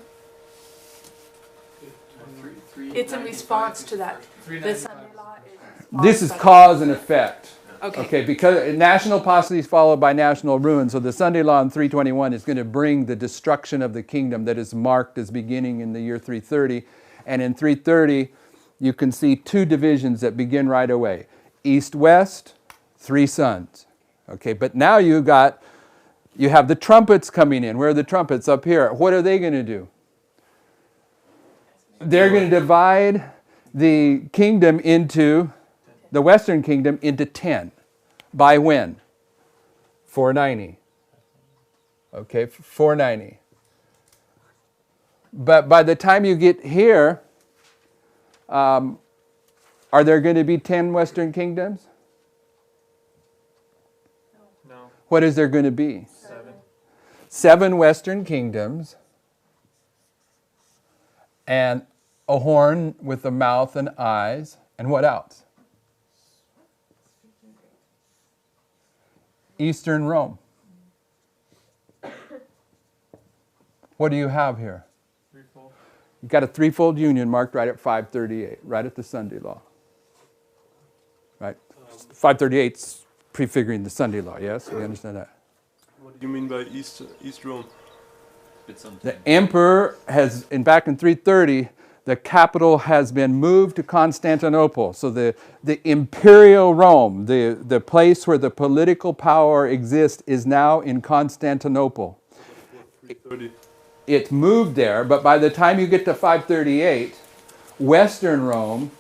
It's in response to that. The 395. Sunday law is. This is cause and effect. Okay. Okay, because national apostasy is followed by national ruin. So the Sunday law in 321 is going to bring the destruction of the kingdom that is marked as beginning in the year 330. And in 330, you can see two divisions that begin right away. East-west, three sons. Okay, but now you have the trumpets coming in. Where are the trumpets? Up here. What are they going to do? They're going to divide the kingdom into the Western kingdom into 10. By when? 490. Okay, 490. But by the time you get here, are there going to be 10 Western kingdoms? No. What is there going to be? 7. 7 Western kingdoms. And a horn with a mouth and eyes, and what else? Eastern Rome. What do you have here? Threefold. You've got a threefold union marked right at 538, right at the Sunday law. Right? 538's prefiguring the Sunday law, yes? We understand that. What do you mean by East Rome? The emperor has, back in 330, the capital has been moved to Constantinople. So the imperial Rome, the place where the political power exists, is now in Constantinople. 330. It moved there, but by the time you get to 538, Western Rome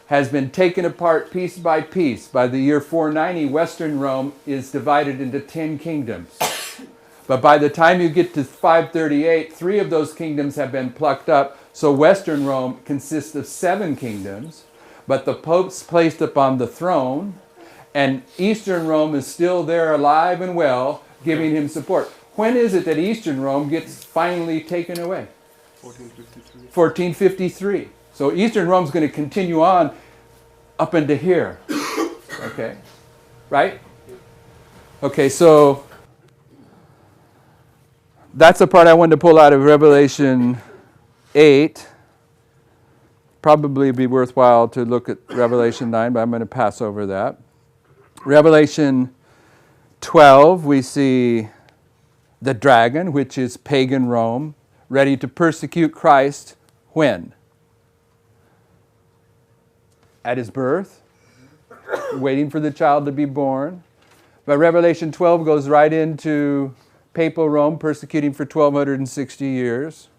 has been taken apart piece by piece. By the year 490, Western Rome is divided into 10 kingdoms. But by the time you get to 538, 3 of those kingdoms have been plucked up. So Western Rome consists of 7 kingdoms, but the Pope's placed upon the throne, and Eastern Rome is still there alive and well, giving him support. When is it that Eastern Rome gets finally taken away? 1453. 1453. So Eastern Rome's going to continue on up into here. Okay? Right? Okay, so that's the part I wanted to pull out of Revelation 8. Probably be worthwhile to look at Revelation 9, but I'm going to pass over that. Revelation 12, we see the dragon, which is pagan Rome, ready to persecute Christ when? At his birth, waiting for the child to be born. But Revelation 12 goes right into papal Rome persecuting for 1260 years.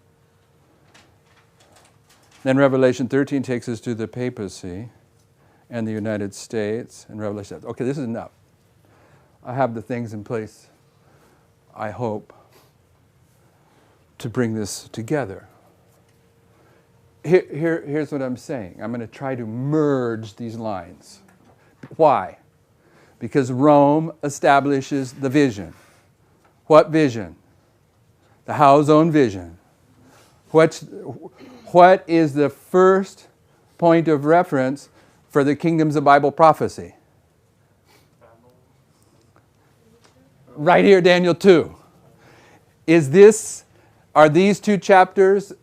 Then Revelation 13 takes us to the papacy and the United States. And Revelation, okay, this is enough. I have the things in place, I hope, to bring this together. Here's what I'm saying. I'm going to try to merge these lines. Why? Because Rome establishes the vision. What vision? The Howe's own vision. What is the first point of reference for the kingdoms of Bible prophecy? Right here, Daniel 2. Are these 2 chapters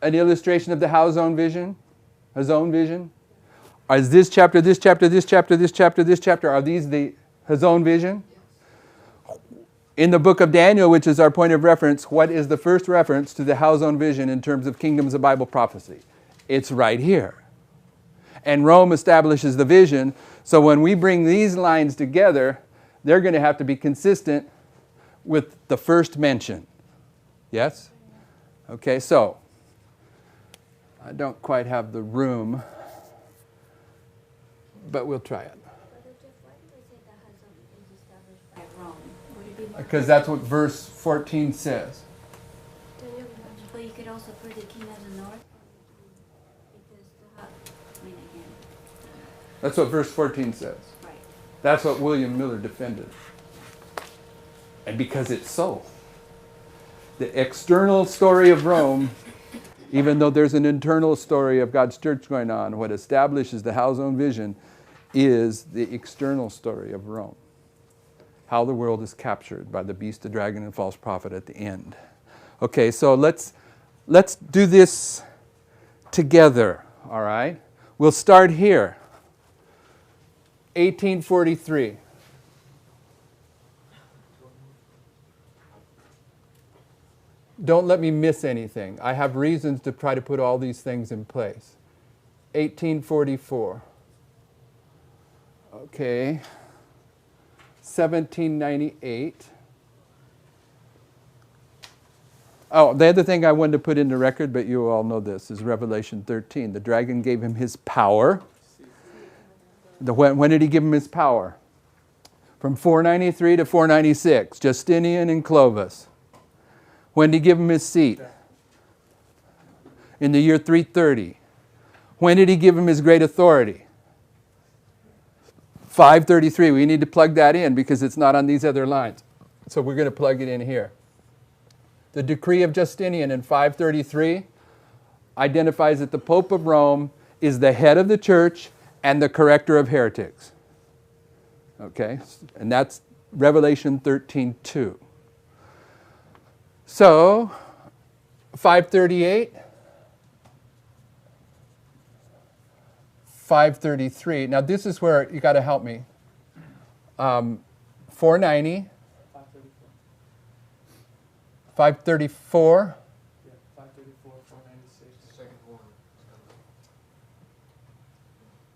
an illustration of the Howe's own vision? His own vision? Or is this chapter, this chapter, this chapter, this chapter, this chapter, are these his own vision? In the book of Daniel, which is our point of reference, what is the first reference to the Howe's own vision in terms of kingdoms of Bible prophecy? It's right here. And Rome establishes the vision, so when we bring these lines together, they're going to have to be consistent with the first mention. Yes? Okay, so I don't quite have the room, but we'll try it. Because that's what verse 14 says. But you could also put the king of the north, because again. That's what verse 14 says. Right. That's what William Miller defended. And because it's so. The external story of Rome, even though there's an internal story of God's church going on, what establishes the Howe's own vision is the external story of Rome. How the world is captured by the beast, the dragon, and false prophet at the end. Okay, so let's do this together, all right? We'll start here. 1843. Don't let me miss anything. I have reasons to try to put all these things in place. 1844. Okay. 1798. Oh, the other thing I wanted to put in the record, but you all know this, is Revelation 13. The dragon gave him his power. When did he give him his power? From 493 to 496, Justinian and Clovis. When did he give him his seat? In the year 330. When did he give him his great authority? 533. We need to plug that in because it's not on these other lines. So we're going to plug it in here. The decree of Justinian in 533 identifies that the Pope of Rome is the head of the church and the corrector of heretics. Okay, and that's Revelation 13:2. So, 538, 533. Now this is where you got to help me. 490, 534. Yeah, 534, 496. Second horn.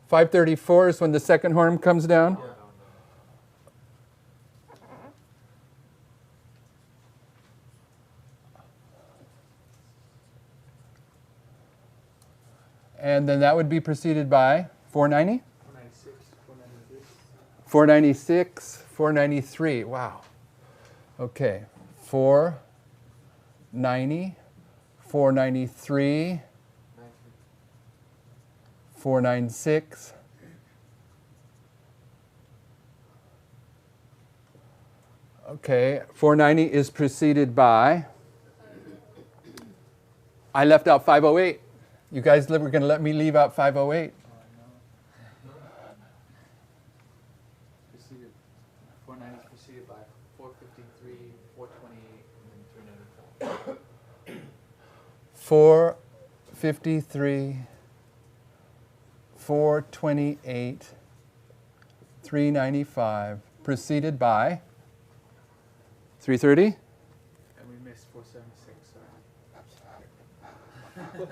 534 is when the second horn comes down. And then that would be preceded by 490? 496, 493. 496, 493. Wow. Okay. 490, 493, 496. Okay, 490 is preceded by, I left out 508. You guys were going to let me leave out 508. Preceded, 490 is preceded by 453, 428, and then 394. 453, 428, 395, preceded by 330. And we missed 476, sorry. There's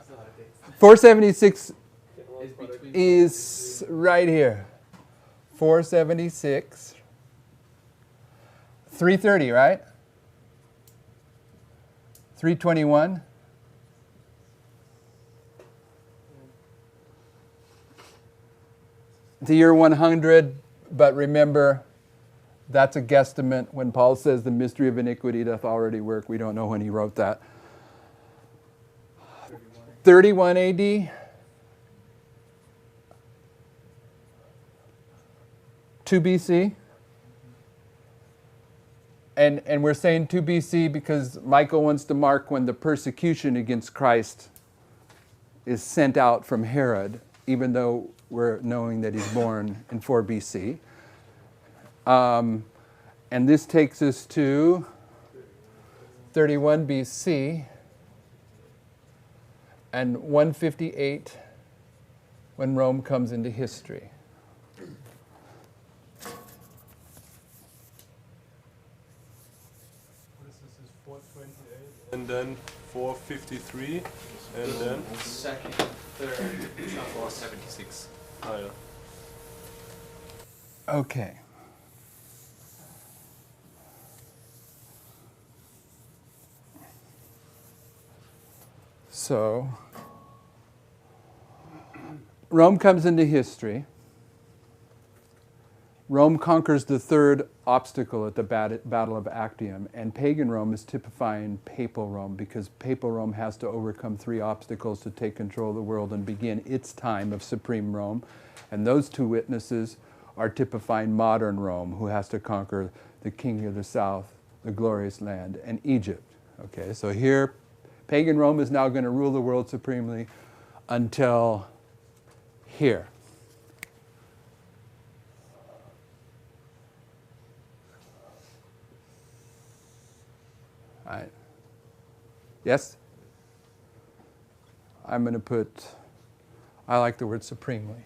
a lot of dates. 476 Is between is right here. 476. 330, right? 321. The year 100, but remember, that's a guesstimate. When Paul says the mystery of iniquity doth already work, we don't know when he wrote that. 31 AD. 2 BC. And we're saying 2 BC because Michael wants to mark when the persecution against Christ is sent out from Herod, even though we're knowing that he's born in 4 BC. And this takes us to 31 BC and 158 when Rome comes into history. This is 428, and then 453, and then second, third, 476. oh yeah. Okay. So, Rome comes into history. Rome conquers the third obstacle at the Battle of Actium, and pagan Rome is typifying papal Rome because papal Rome has to overcome 3 obstacles to take control of the world and begin its time of supreme Rome. And those 2 witnesses are typifying modern Rome, who has to conquer the king of the south, the glorious land, and Egypt. Okay, so here, pagan Rome is now going to rule the world supremely until here. All right. Yes? I'm going to put, I like the word supremely.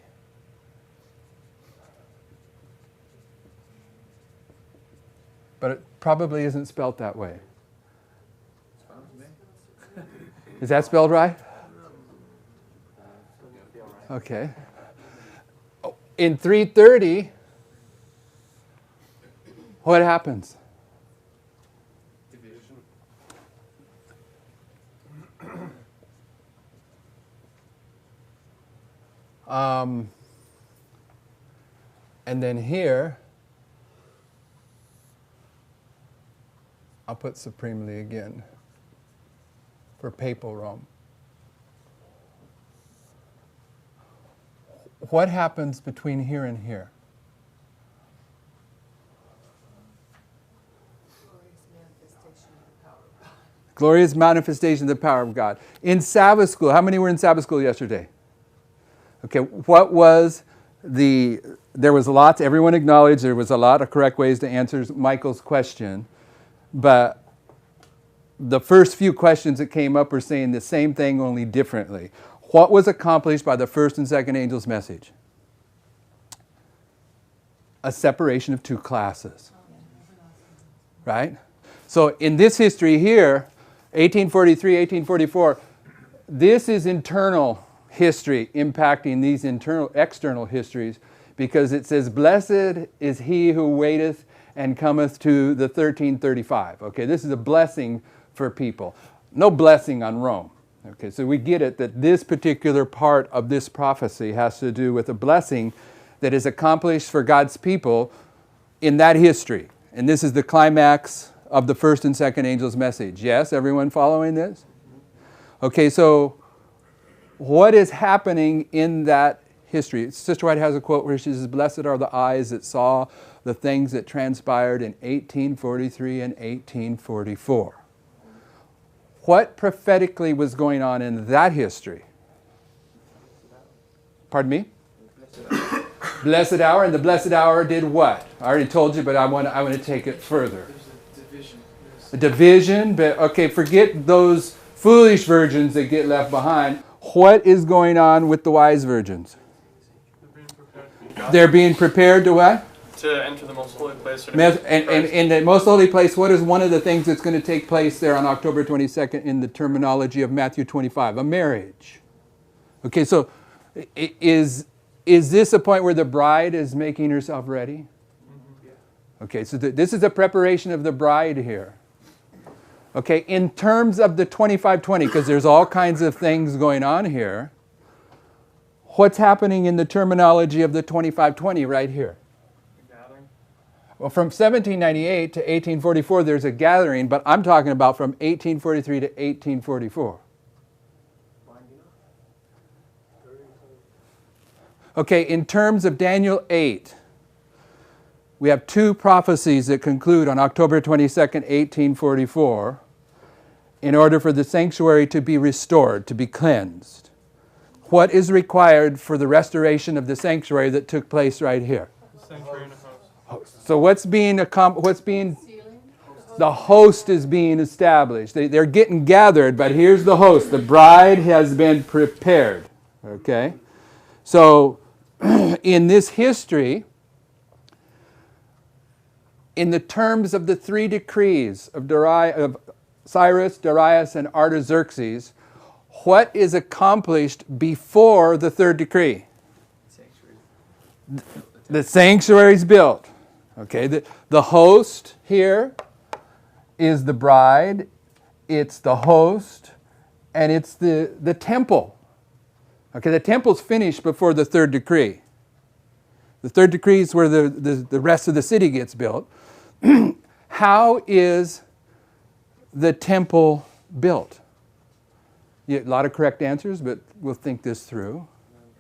But it probably isn't spelt that way. Is that spelled right? Okay. Oh, in 330, what happens? Division. And then here, I'll put supremely again for papal Rome. What happens between here and here? Glorious manifestation of the power of God. In Sabbath school, how many were in Sabbath school yesterday? Okay, what was there was lots, everyone acknowledged there was a lot of correct ways to answer Michael's question, but the first few questions that came up were saying the same thing, only differently. What was accomplished by the first and second angel's message? A separation of two classes. Right? So in this history here, 1843, 1844, this is internal history impacting these external histories, because it says, blessed is he who waiteth and cometh to the 1335. Okay, this is a blessing for people. No blessing on Rome. Okay, so we get it that this particular part of this prophecy has to do with a blessing that is accomplished for God's people in that history. And this is the climax of the first and second angel's message. Yes, everyone following this? Okay, so what is happening in that history? Sister White has a quote where she says, blessed are the eyes that saw the things that transpired in 1843 and 1844. What prophetically was going on in that history? Pardon me? Blessed hour, and the blessed hour did what? I already told you, but I want to take it further. There's a division. A division, but okay, forget those foolish virgins that get left behind. What is going on with the wise virgins? They're being prepared to what? To enter the most holy place. And in the most holy place, what is one of the things that's going to take place there on October 22nd in the terminology of Matthew 25? A marriage. Okay, so is this a point where the bride is making herself ready? Okay, so this is a preparation of the bride here. Okay, in terms of the 2520, because there's all kinds of things going on here, what's happening in the terminology of the 2520 right here? Well, from 1798 to 1844, there's a gathering, but I'm talking about from 1843 to 1844. Okay, in terms of Daniel 8, we have two prophecies that conclude on October 22nd, 1844, in order for the sanctuary to be restored, to be cleansed. What is required for the restoration of the sanctuary that took place right here? Sanctuary in a house. So what's being the host is being established. They're getting gathered, but here's the host. The bride has been prepared. Okay? So in this history, in the terms of the three decrees of Cyrus, Darius, and Artaxerxes, what is accomplished before the third decree? The sanctuary is built. Okay, the host here is the bride, it's the host, and it's the temple. Okay, the temple's finished before the third decree. The third decree is where the rest of the city gets built. How is the temple built? A lot of correct answers, but we'll think this through.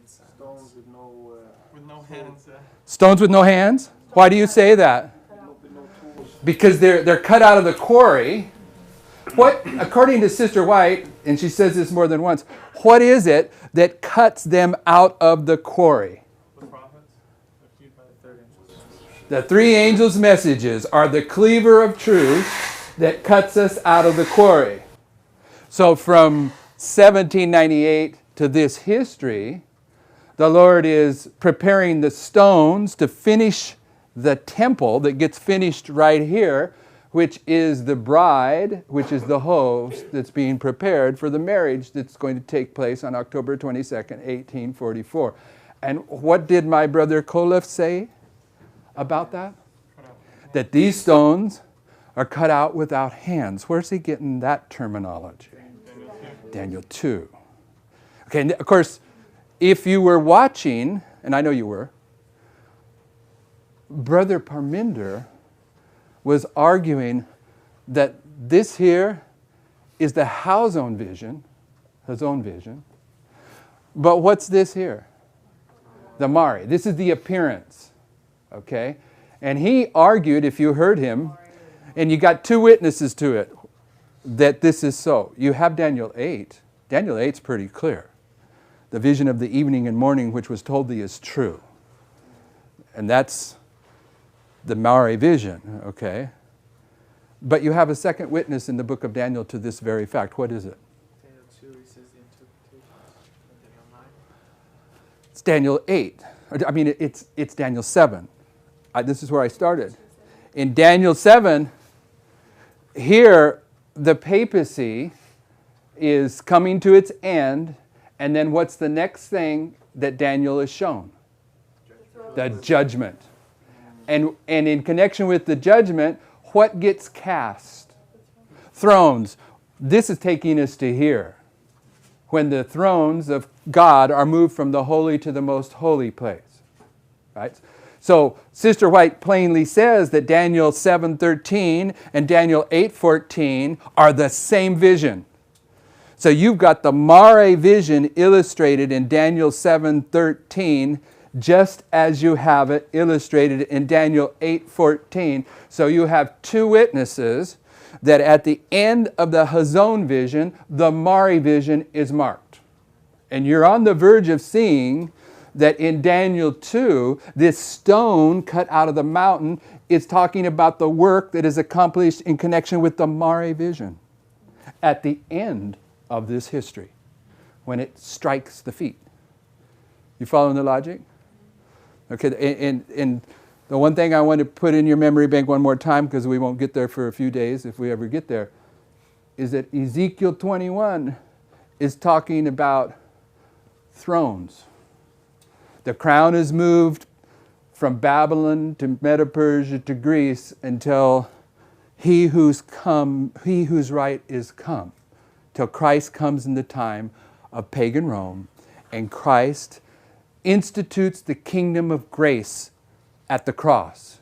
Stones with no hands. Stones with no hands? Why do you say that? Because they're cut out of the quarry. What, according to Sister White, and she says this more than once, what is it that cuts them out of the quarry? The prophets, accused by the third angel. The three angels' messages are the cleaver of truth that cuts us out of the quarry. So from 1798 to this history, the Lord is preparing the stones to finish the temple that gets finished right here, which is the bride, which is the host that's being prepared for the marriage that's going to take place on October 22nd, 1844. And what did my brother Kolef say about that? That these stones are cut out without hands. Where's he getting that terminology? Daniel 2. Okay, and of course, if you were watching, and I know you were, Brother Parminder was arguing that this here is the Howe's own vision, his own vision. But what's this here? The Mari. This is the appearance. Okay? And he argued, if you heard him, and you got two witnesses to it. that this is so. You have Daniel 8. Daniel 8's pretty clear. The vision of the evening and morning which was told thee is true. And that's the Mare vision, okay? But you have a second witness in the book of Daniel to this very fact. What is it? Daniel 2, he says the interpretation. Daniel 9. It's Daniel 8. I mean, it's Daniel 7. This is where I started. In Daniel 7, here the papacy is coming to its end, and then what's the next thing that Daniel is shown? The judgment. And in connection with the judgment, what gets cast? Thrones. This is taking us to here, when the thrones of God are moved from the holy to the most holy place. Right? So Sister White plainly says that Daniel 7:13 and Daniel 8:14 are the same vision. So you've got the Mare vision illustrated in Daniel 7:13 just as you have it illustrated in Daniel 8:14. So you have two witnesses that at the end of the Hazon vision, the Mare vision is marked. And you're on the verge of seeing that in Daniel 2, this stone cut out of the mountain is talking about the work that is accomplished in connection with the Mare vision at the end of this history, when it strikes the feet. You following the logic? Okay, and the one thing I want to put in your memory bank one more time, because we won't get there for a few days if we ever get there, is that Ezekiel 21 is talking about thrones. The crown is moved from Babylon to Medo-Persia to Greece until he who's right is come, till Christ comes in the time of pagan Rome, and Christ institutes the kingdom of grace at the cross,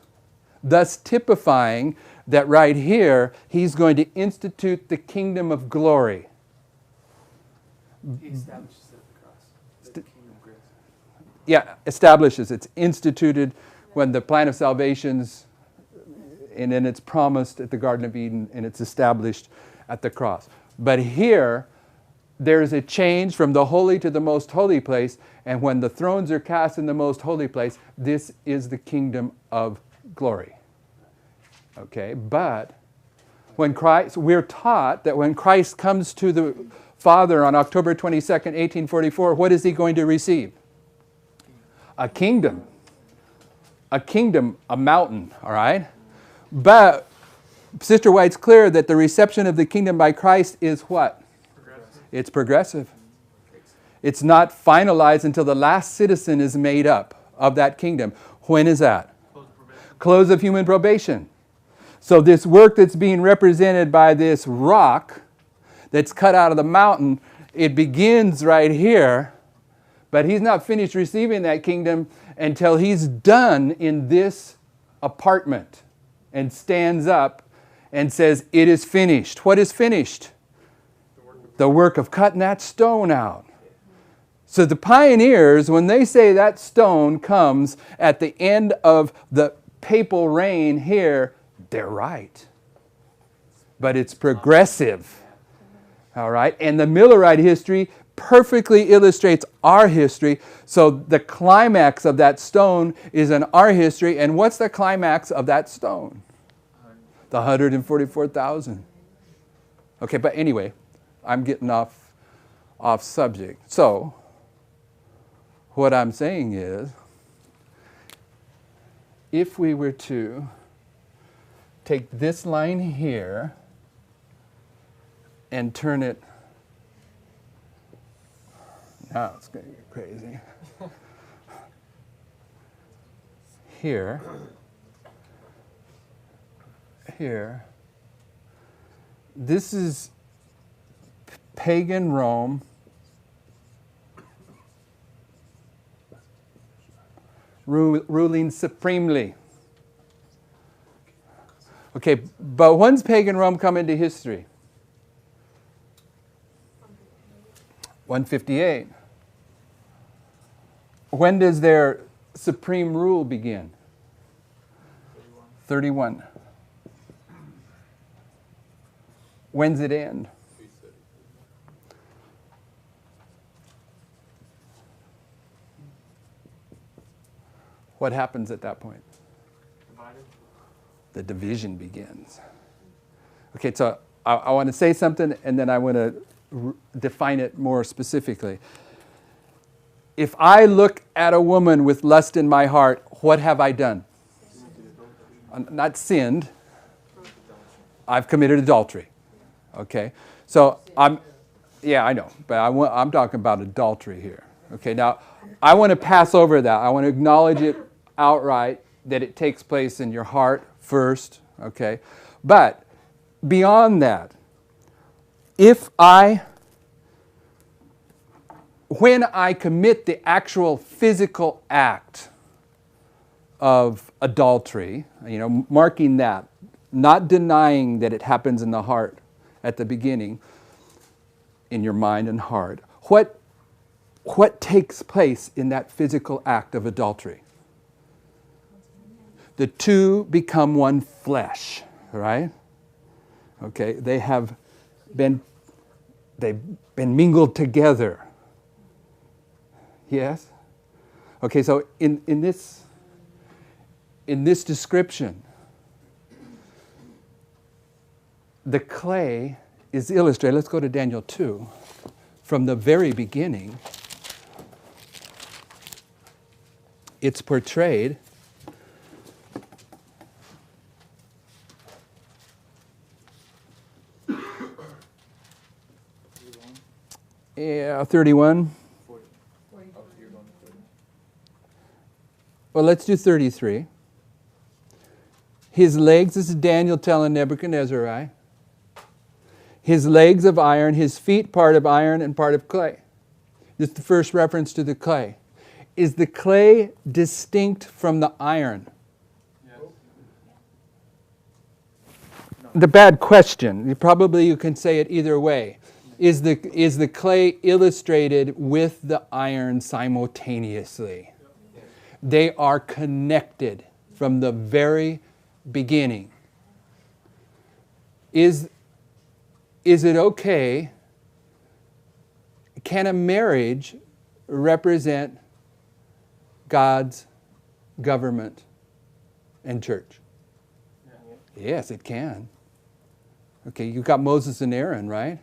thus typifying that right here he's going to institute the kingdom of glory. He establishes it at the cross, the kingdom of grace. Yeah, establishes. It's instituted when the plan of salvation's, and then it's promised at the Garden of Eden, and it's established at the cross. But here, there's a change from the holy to the most holy place, and when the thrones are cast in the most holy place, this is the kingdom of glory. Okay, but when Christ, we're taught that when Christ comes to the Father on October 22nd, 1844, what is he going to receive? A kingdom, a mountain, all right? But Sister White's clear that the reception of the kingdom by Christ is what? Progressive. It's progressive. It's not finalized until the last citizen is made up of that kingdom. When is that? Close of human probation. So this work that's being represented by this rock that's cut out of the mountain, it begins right here, but he's not finished receiving that kingdom until he's done in this apartment and stands up and says, it is finished. What is finished? The work of cutting that stone out. So the pioneers, when they say that stone comes at the end of the papal reign here, they're right. But it's progressive. All right? And the Millerite history perfectly illustrates our history. So the climax of that stone is in our history. And what's the climax of that stone? The 144,000. Okay, but anyway, I'm getting off subject. So, what I'm saying is, if we were to take this line here and turn it, now it's going to get crazy, here, this is pagan Rome ruling supremely. Okay, but when's pagan Rome come into history? 158. When does their supreme rule begin? 31. When's it end? What happens at that point? Divided. The division begins. Okay, so I want to say something and then I want to define it more specifically. If I look at a woman with lust in my heart, what have I done? I'm not sinned. I've committed adultery. Okay, so yeah, I know, but I'm talking about adultery here. Okay, now I want to pass over that. I want to acknowledge it outright that it takes place in your heart first. Okay, but beyond that, when I commit the actual physical act of adultery, marking that, not denying that it happens in the heart at the beginning, in your mind and heart, what takes place in that physical act of adultery? The two become one flesh, right? Okay, they've been mingled together. Yes? Okay, so in this description, the clay is illustrated. Let's go to Daniel 2. From the very beginning, it's portrayed Yeah, 31. Well, let's do 33. His legs, this is Daniel telling Nebuchadnezzar, right? His legs of iron, his feet part of iron and part of clay. This is the first reference to the clay. Is the clay distinct from the iron? Yes. The bad question. You can say it either way. Is the clay illustrated with the iron simultaneously? They are connected from the very beginning. Is it okay? Can a marriage represent God's government and church? Yeah. Yes, it can. Okay, you've got Moses and Aaron, right?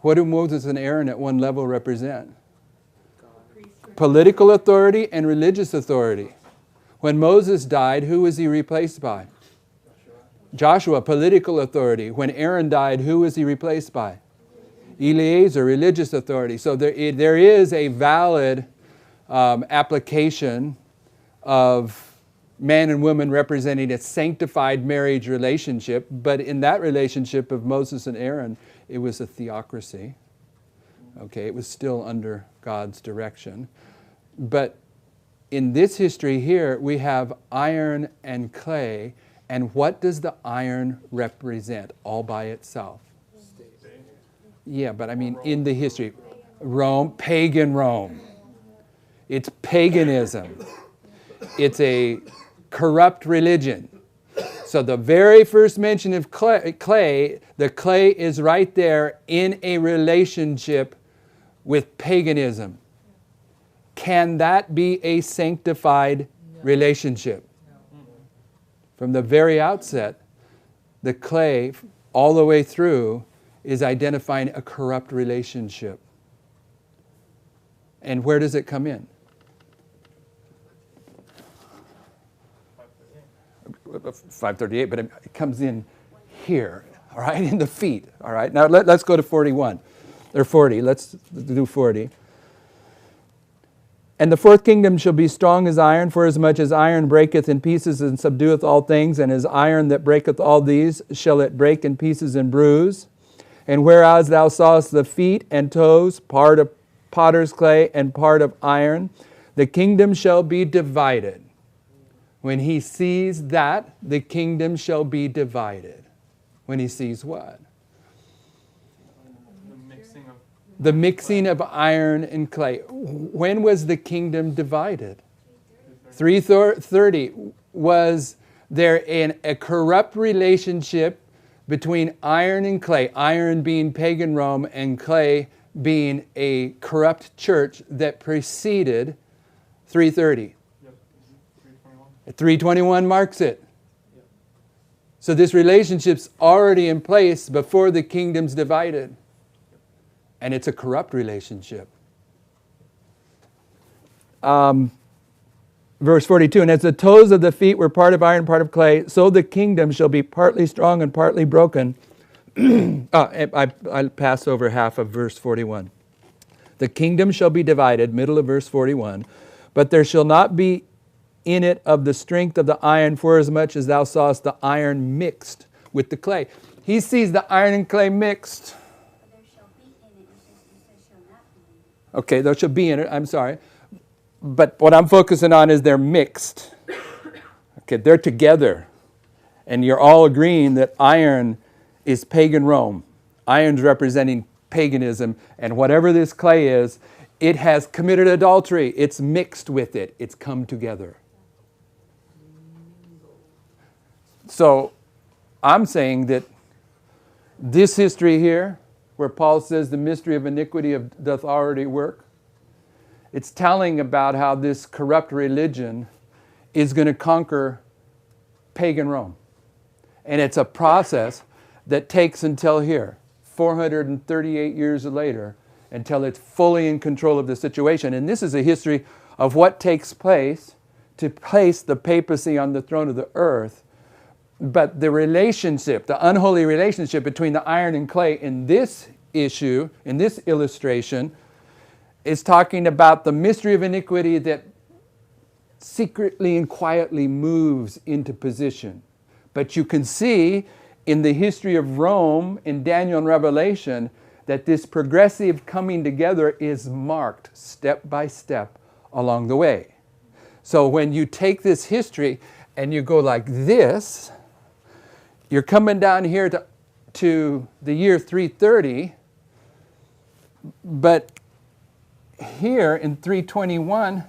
What do Moses and Aaron at one level represent? Political authority and religious authority. When Moses died, who was he replaced by? Joshua, political authority. When Aaron died, who was he replaced by? Eleazar, religious authority. So there is a valid application of man and woman representing a sanctified marriage relationship, but in that relationship of Moses and Aaron, it was a theocracy. Okay, it was still under God's direction. But in this history here, we have iron and clay, and what does the iron represent all by itself? Yeah, but I mean in the history, Rome, pagan Rome. It's paganism. It's a corrupt religion. So the very first mention of clay, the clay is right there in a relationship with paganism. Can that be a sanctified relationship? From the very outset, the clay, all the way through, is identifying a corrupt relationship. And where does it come in? 538, but it comes in here, all right, in the feet, all right? Now let's go to 41, or 40. Let's do 40. And the fourth kingdom shall be strong as iron, forasmuch as iron breaketh in pieces and subdueth all things, and as iron that breaketh all these shall it break in pieces and bruise. And whereas thou sawest the feet and toes, part of potter's clay and part of iron, the kingdom shall be divided. When he sees that, the kingdom shall be divided. When he sees what? The mixing of iron and clay. When was the kingdom divided? 330. Was there a corrupt relationship between iron and clay, iron being pagan Rome and clay being a corrupt church that preceded 330. Yep. 321. 321 marks it. Yep. So this relationship's already in place before the kingdom's divided. And it's a corrupt relationship. Verse 42, and as the toes of the feet were part of iron, part of clay, so the kingdom shall be partly strong and partly broken. I passed over half of verse 41. The kingdom shall be divided, middle of verse 41, but there shall not be in it of the strength of the iron, forasmuch as thou sawest the iron mixed with the clay. He sees the iron and clay mixed. But there shall be in it, it says shall not be in it. Okay, there shall be in it, I'm sorry. But what I'm focusing on is they're mixed. Okay, they're together. And you're all agreeing that iron is pagan Rome. Iron's representing paganism. And whatever this clay is, it has committed adultery. It's mixed with it. It's come together. So I'm saying that this history here, where Paul says the mystery of iniquity doth already work, it's telling about how this corrupt religion is going to conquer pagan Rome. And it's a process that takes until here, 438 years later, until it's fully in control of the situation. And this is a history of what takes place to place the papacy on the throne of the earth. But the relationship, the unholy relationship between the iron and clay in this issue, in this illustration, is talking about the mystery of iniquity that secretly and quietly moves into position. But you can see in the history of Rome, in Daniel and Revelation, that this progressive coming together is marked step by step along the way. So when you take this history and you go like this, you're coming down here to the year 330, but here in 321,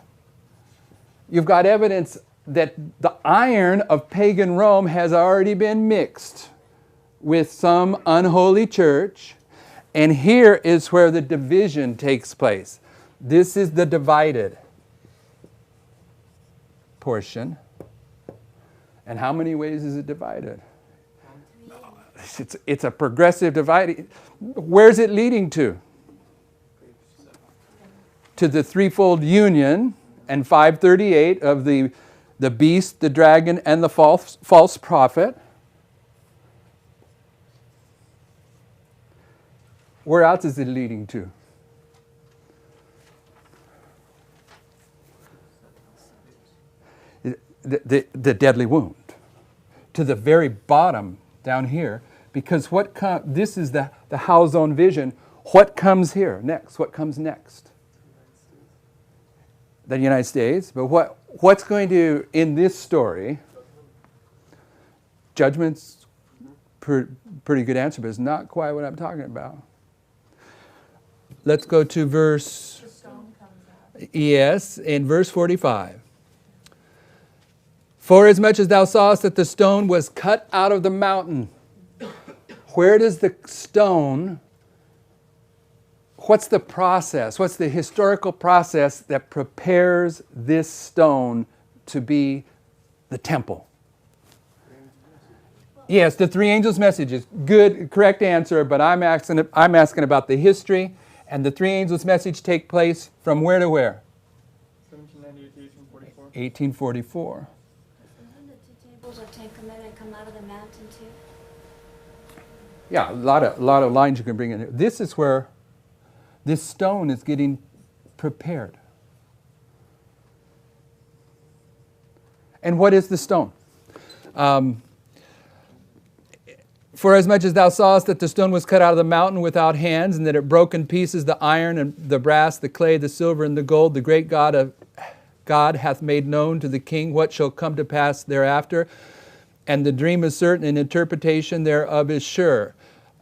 you've got evidence that the iron of pagan Rome has already been mixed with some unholy church, and here is where the division takes place. This is the divided portion. And how many ways is it divided? It's a progressive divide. Where's it leading to? To the threefold union and 538 of the beast, the dragon, and the false prophet. Where else is it leading to? The deadly wound. To the very bottom down here, because this is the Howe Zone vision. What comes here next? What comes next? The United States. But what's going to, in this story, judgment's pretty good answer, but it's not quite what I'm talking about. Let's go to verse, The stone comes out. yes, in verse 45. For as much as thou sawest that the stone was cut out of the mountain. Where does the stone, what's the process? What's the historical process that prepares this stone to be the temple? Yes, the three angels' messages. Good, correct answer, but I'm asking about the history. And the three angels' message take place from where to where? 1798 to 1844. 1844. Isn't the two tables of Ten Commandments come out of the mountain too? Yeah, a lot of lines you can bring in here. This is where this stone is getting prepared. And what is the stone? For as much as thou sawest that the stone was cut out of the mountain without hands, and that it broke in pieces the iron and the brass, the clay, the silver, and the gold, the great God hath made known to the king what shall come to pass thereafter. And the dream is certain, and interpretation thereof is sure.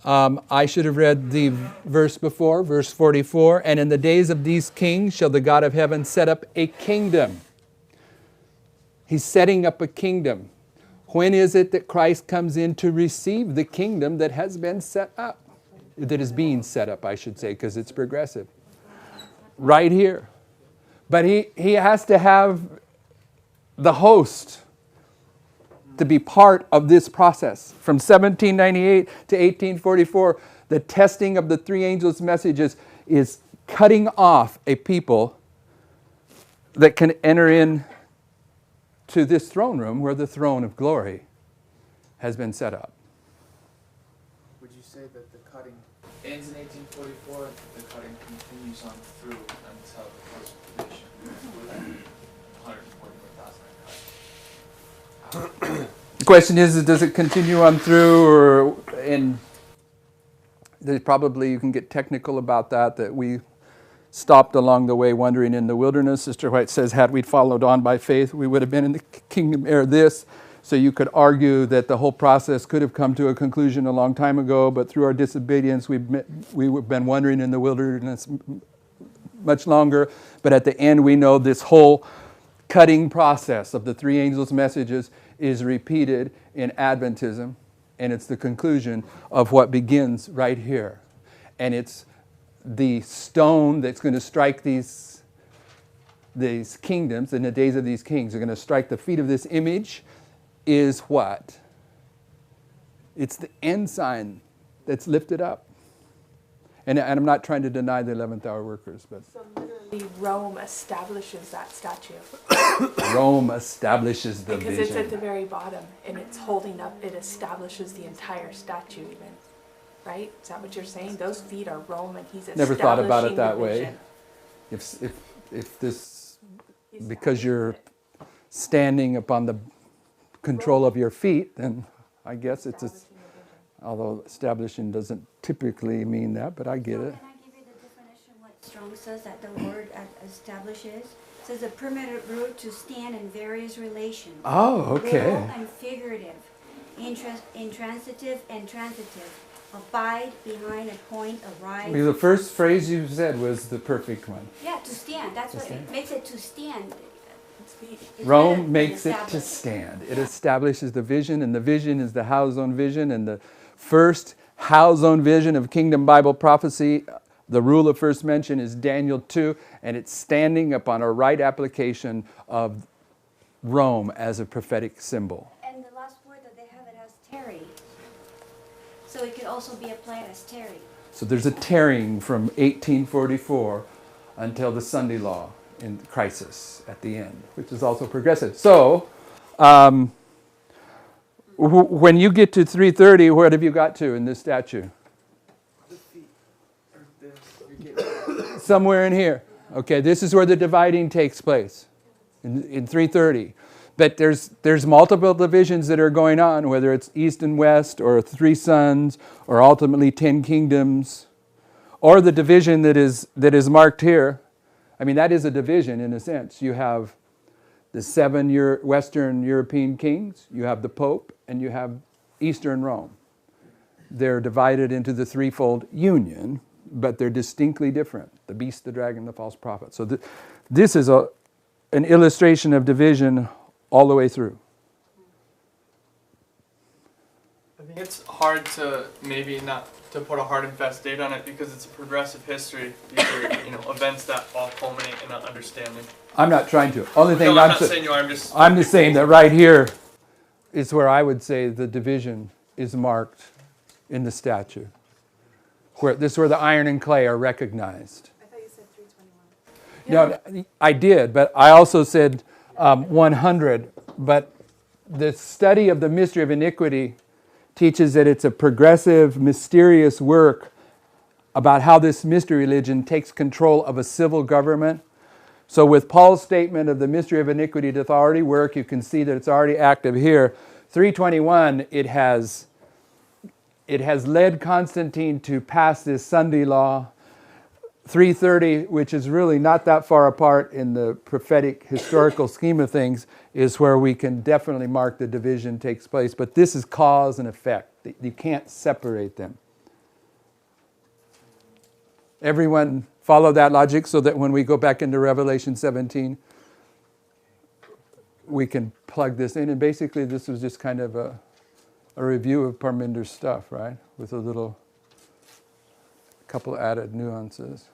I should have read the verse before, verse 44. And in the days of these kings shall the God of heaven set up a kingdom. He's setting up a kingdom. When is it that Christ comes in to receive the kingdom that has been set up? That is being set up, I should say, because it's progressive. Right here. But he has to have the host to be part of this process. From 1798 to 1844, the testing of the three angels' messages is cutting off a people that can enter in to this throne room where the throne of glory has been set up. Would you say that the cutting ends in 1844, the cutting continues on through until the first edition, with that 144,000 cut? The question is, does it continue on through, or probably you can get technical about that we stopped along the way wandering in the wilderness. Sister White says, had we followed on by faith, we would have been in the kingdom ere this. So you could argue that the whole process could have come to a conclusion a long time ago, but through our disobedience, we've been wandering in the wilderness much longer. But at the end, we know this whole cutting process of the three angels' messages is repeated in Adventism, and it's the conclusion of what begins right here. And it's the stone that's going to strike these kingdoms in the days of these kings. They're going to strike the feet of this image is what? It's the ensign that's lifted up. And I'm not trying to deny the 11th hour workers, but So literally Rome establishes that statue. Rome establishes the Because vision. it's at the very bottom and it's holding up, it establishes the entire statue even. Right? Is that what you're saying? Those feet are Rome and he's establishing Never thought about it that the way. vision. If this, because you're standing upon the control of your feet, then I guess it's, although establishing doesn't typically mean that, but I get it. Can I give you the definition what Strong says that the word establishes? It says a primitive root to stand in various relations. Oh, okay. Literal and figurative, intransitive and transitive. Abide behind a point, arise. Well, the first phrase you said was the perfect one. Yeah, to stand. That's what it makes it to stand. It's Rome better makes than it to establish. stand. It Yeah. establishes the vision, and the vision is the Halzon vision. And the first Halzon vision of Kingdom Bible prophecy, the rule of first mention, is Daniel 2, and it's standing upon a right application of Rome as a prophetic symbol. And the last word that they have, it has tarry. So it could also be applied as tarry. So there's a tarrying from 1844 until the Sunday Law in crisis at the end, which is also progressive. So when you get to 330, what have you got to in this statue? The feet are this. You're getting Somewhere in here. Okay, this is where the dividing takes place in 330. But there's multiple divisions that are going on, whether it's east and west, or three sons, or ultimately 10 kingdoms, or the division that is marked here. I mean, that is a division in a sense. You have the 7 Western European kings, you have the Pope, and you have Eastern Rome. They're divided into the threefold union, but they're distinctly different. The beast, the dragon, the false prophet. So this is an illustration of division all the way through. I think it's hard to maybe not to put a hard and fast date on it because it's a progressive history. These are events that all culminate in an understanding. I'm not trying to. Only thing No, I'm I'm not sa- saying you are. I'm just. I'm just saying that right here is where I would say the division is marked in the statue. This is where the iron and clay are recognized. I thought you said 321. No, I did, but I also said 100. But the study of the mystery of iniquity teaches that it's a progressive, mysterious work about how this mystery religion takes control of a civil government. So with Paul's statement of the mystery of iniquity doth already work, you can see that it's already active here. 321, it has led Constantine to pass this Sunday law. 330, which is really not that far apart in the prophetic historical scheme of things, is where we can definitely mark the division takes place. But this is cause and effect. You can't separate them. Everyone follow that logic so that when we go back into Revelation 17, we can plug this in. And basically this was just kind of a review of Parminder's stuff, right? With a little couple added nuances.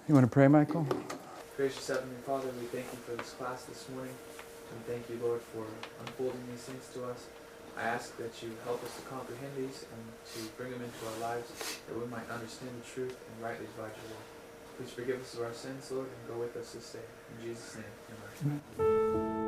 You want to pray, Michael? Gracious Heavenly Father, we thank you for this class this morning. We thank you, Lord, for unfolding these things to us. I ask that you help us to comprehend these and to bring them into our lives, that we might understand the truth and rightly divide your word. Please forgive us of our sins, Lord, and go with us this day. In Jesus' name, amen.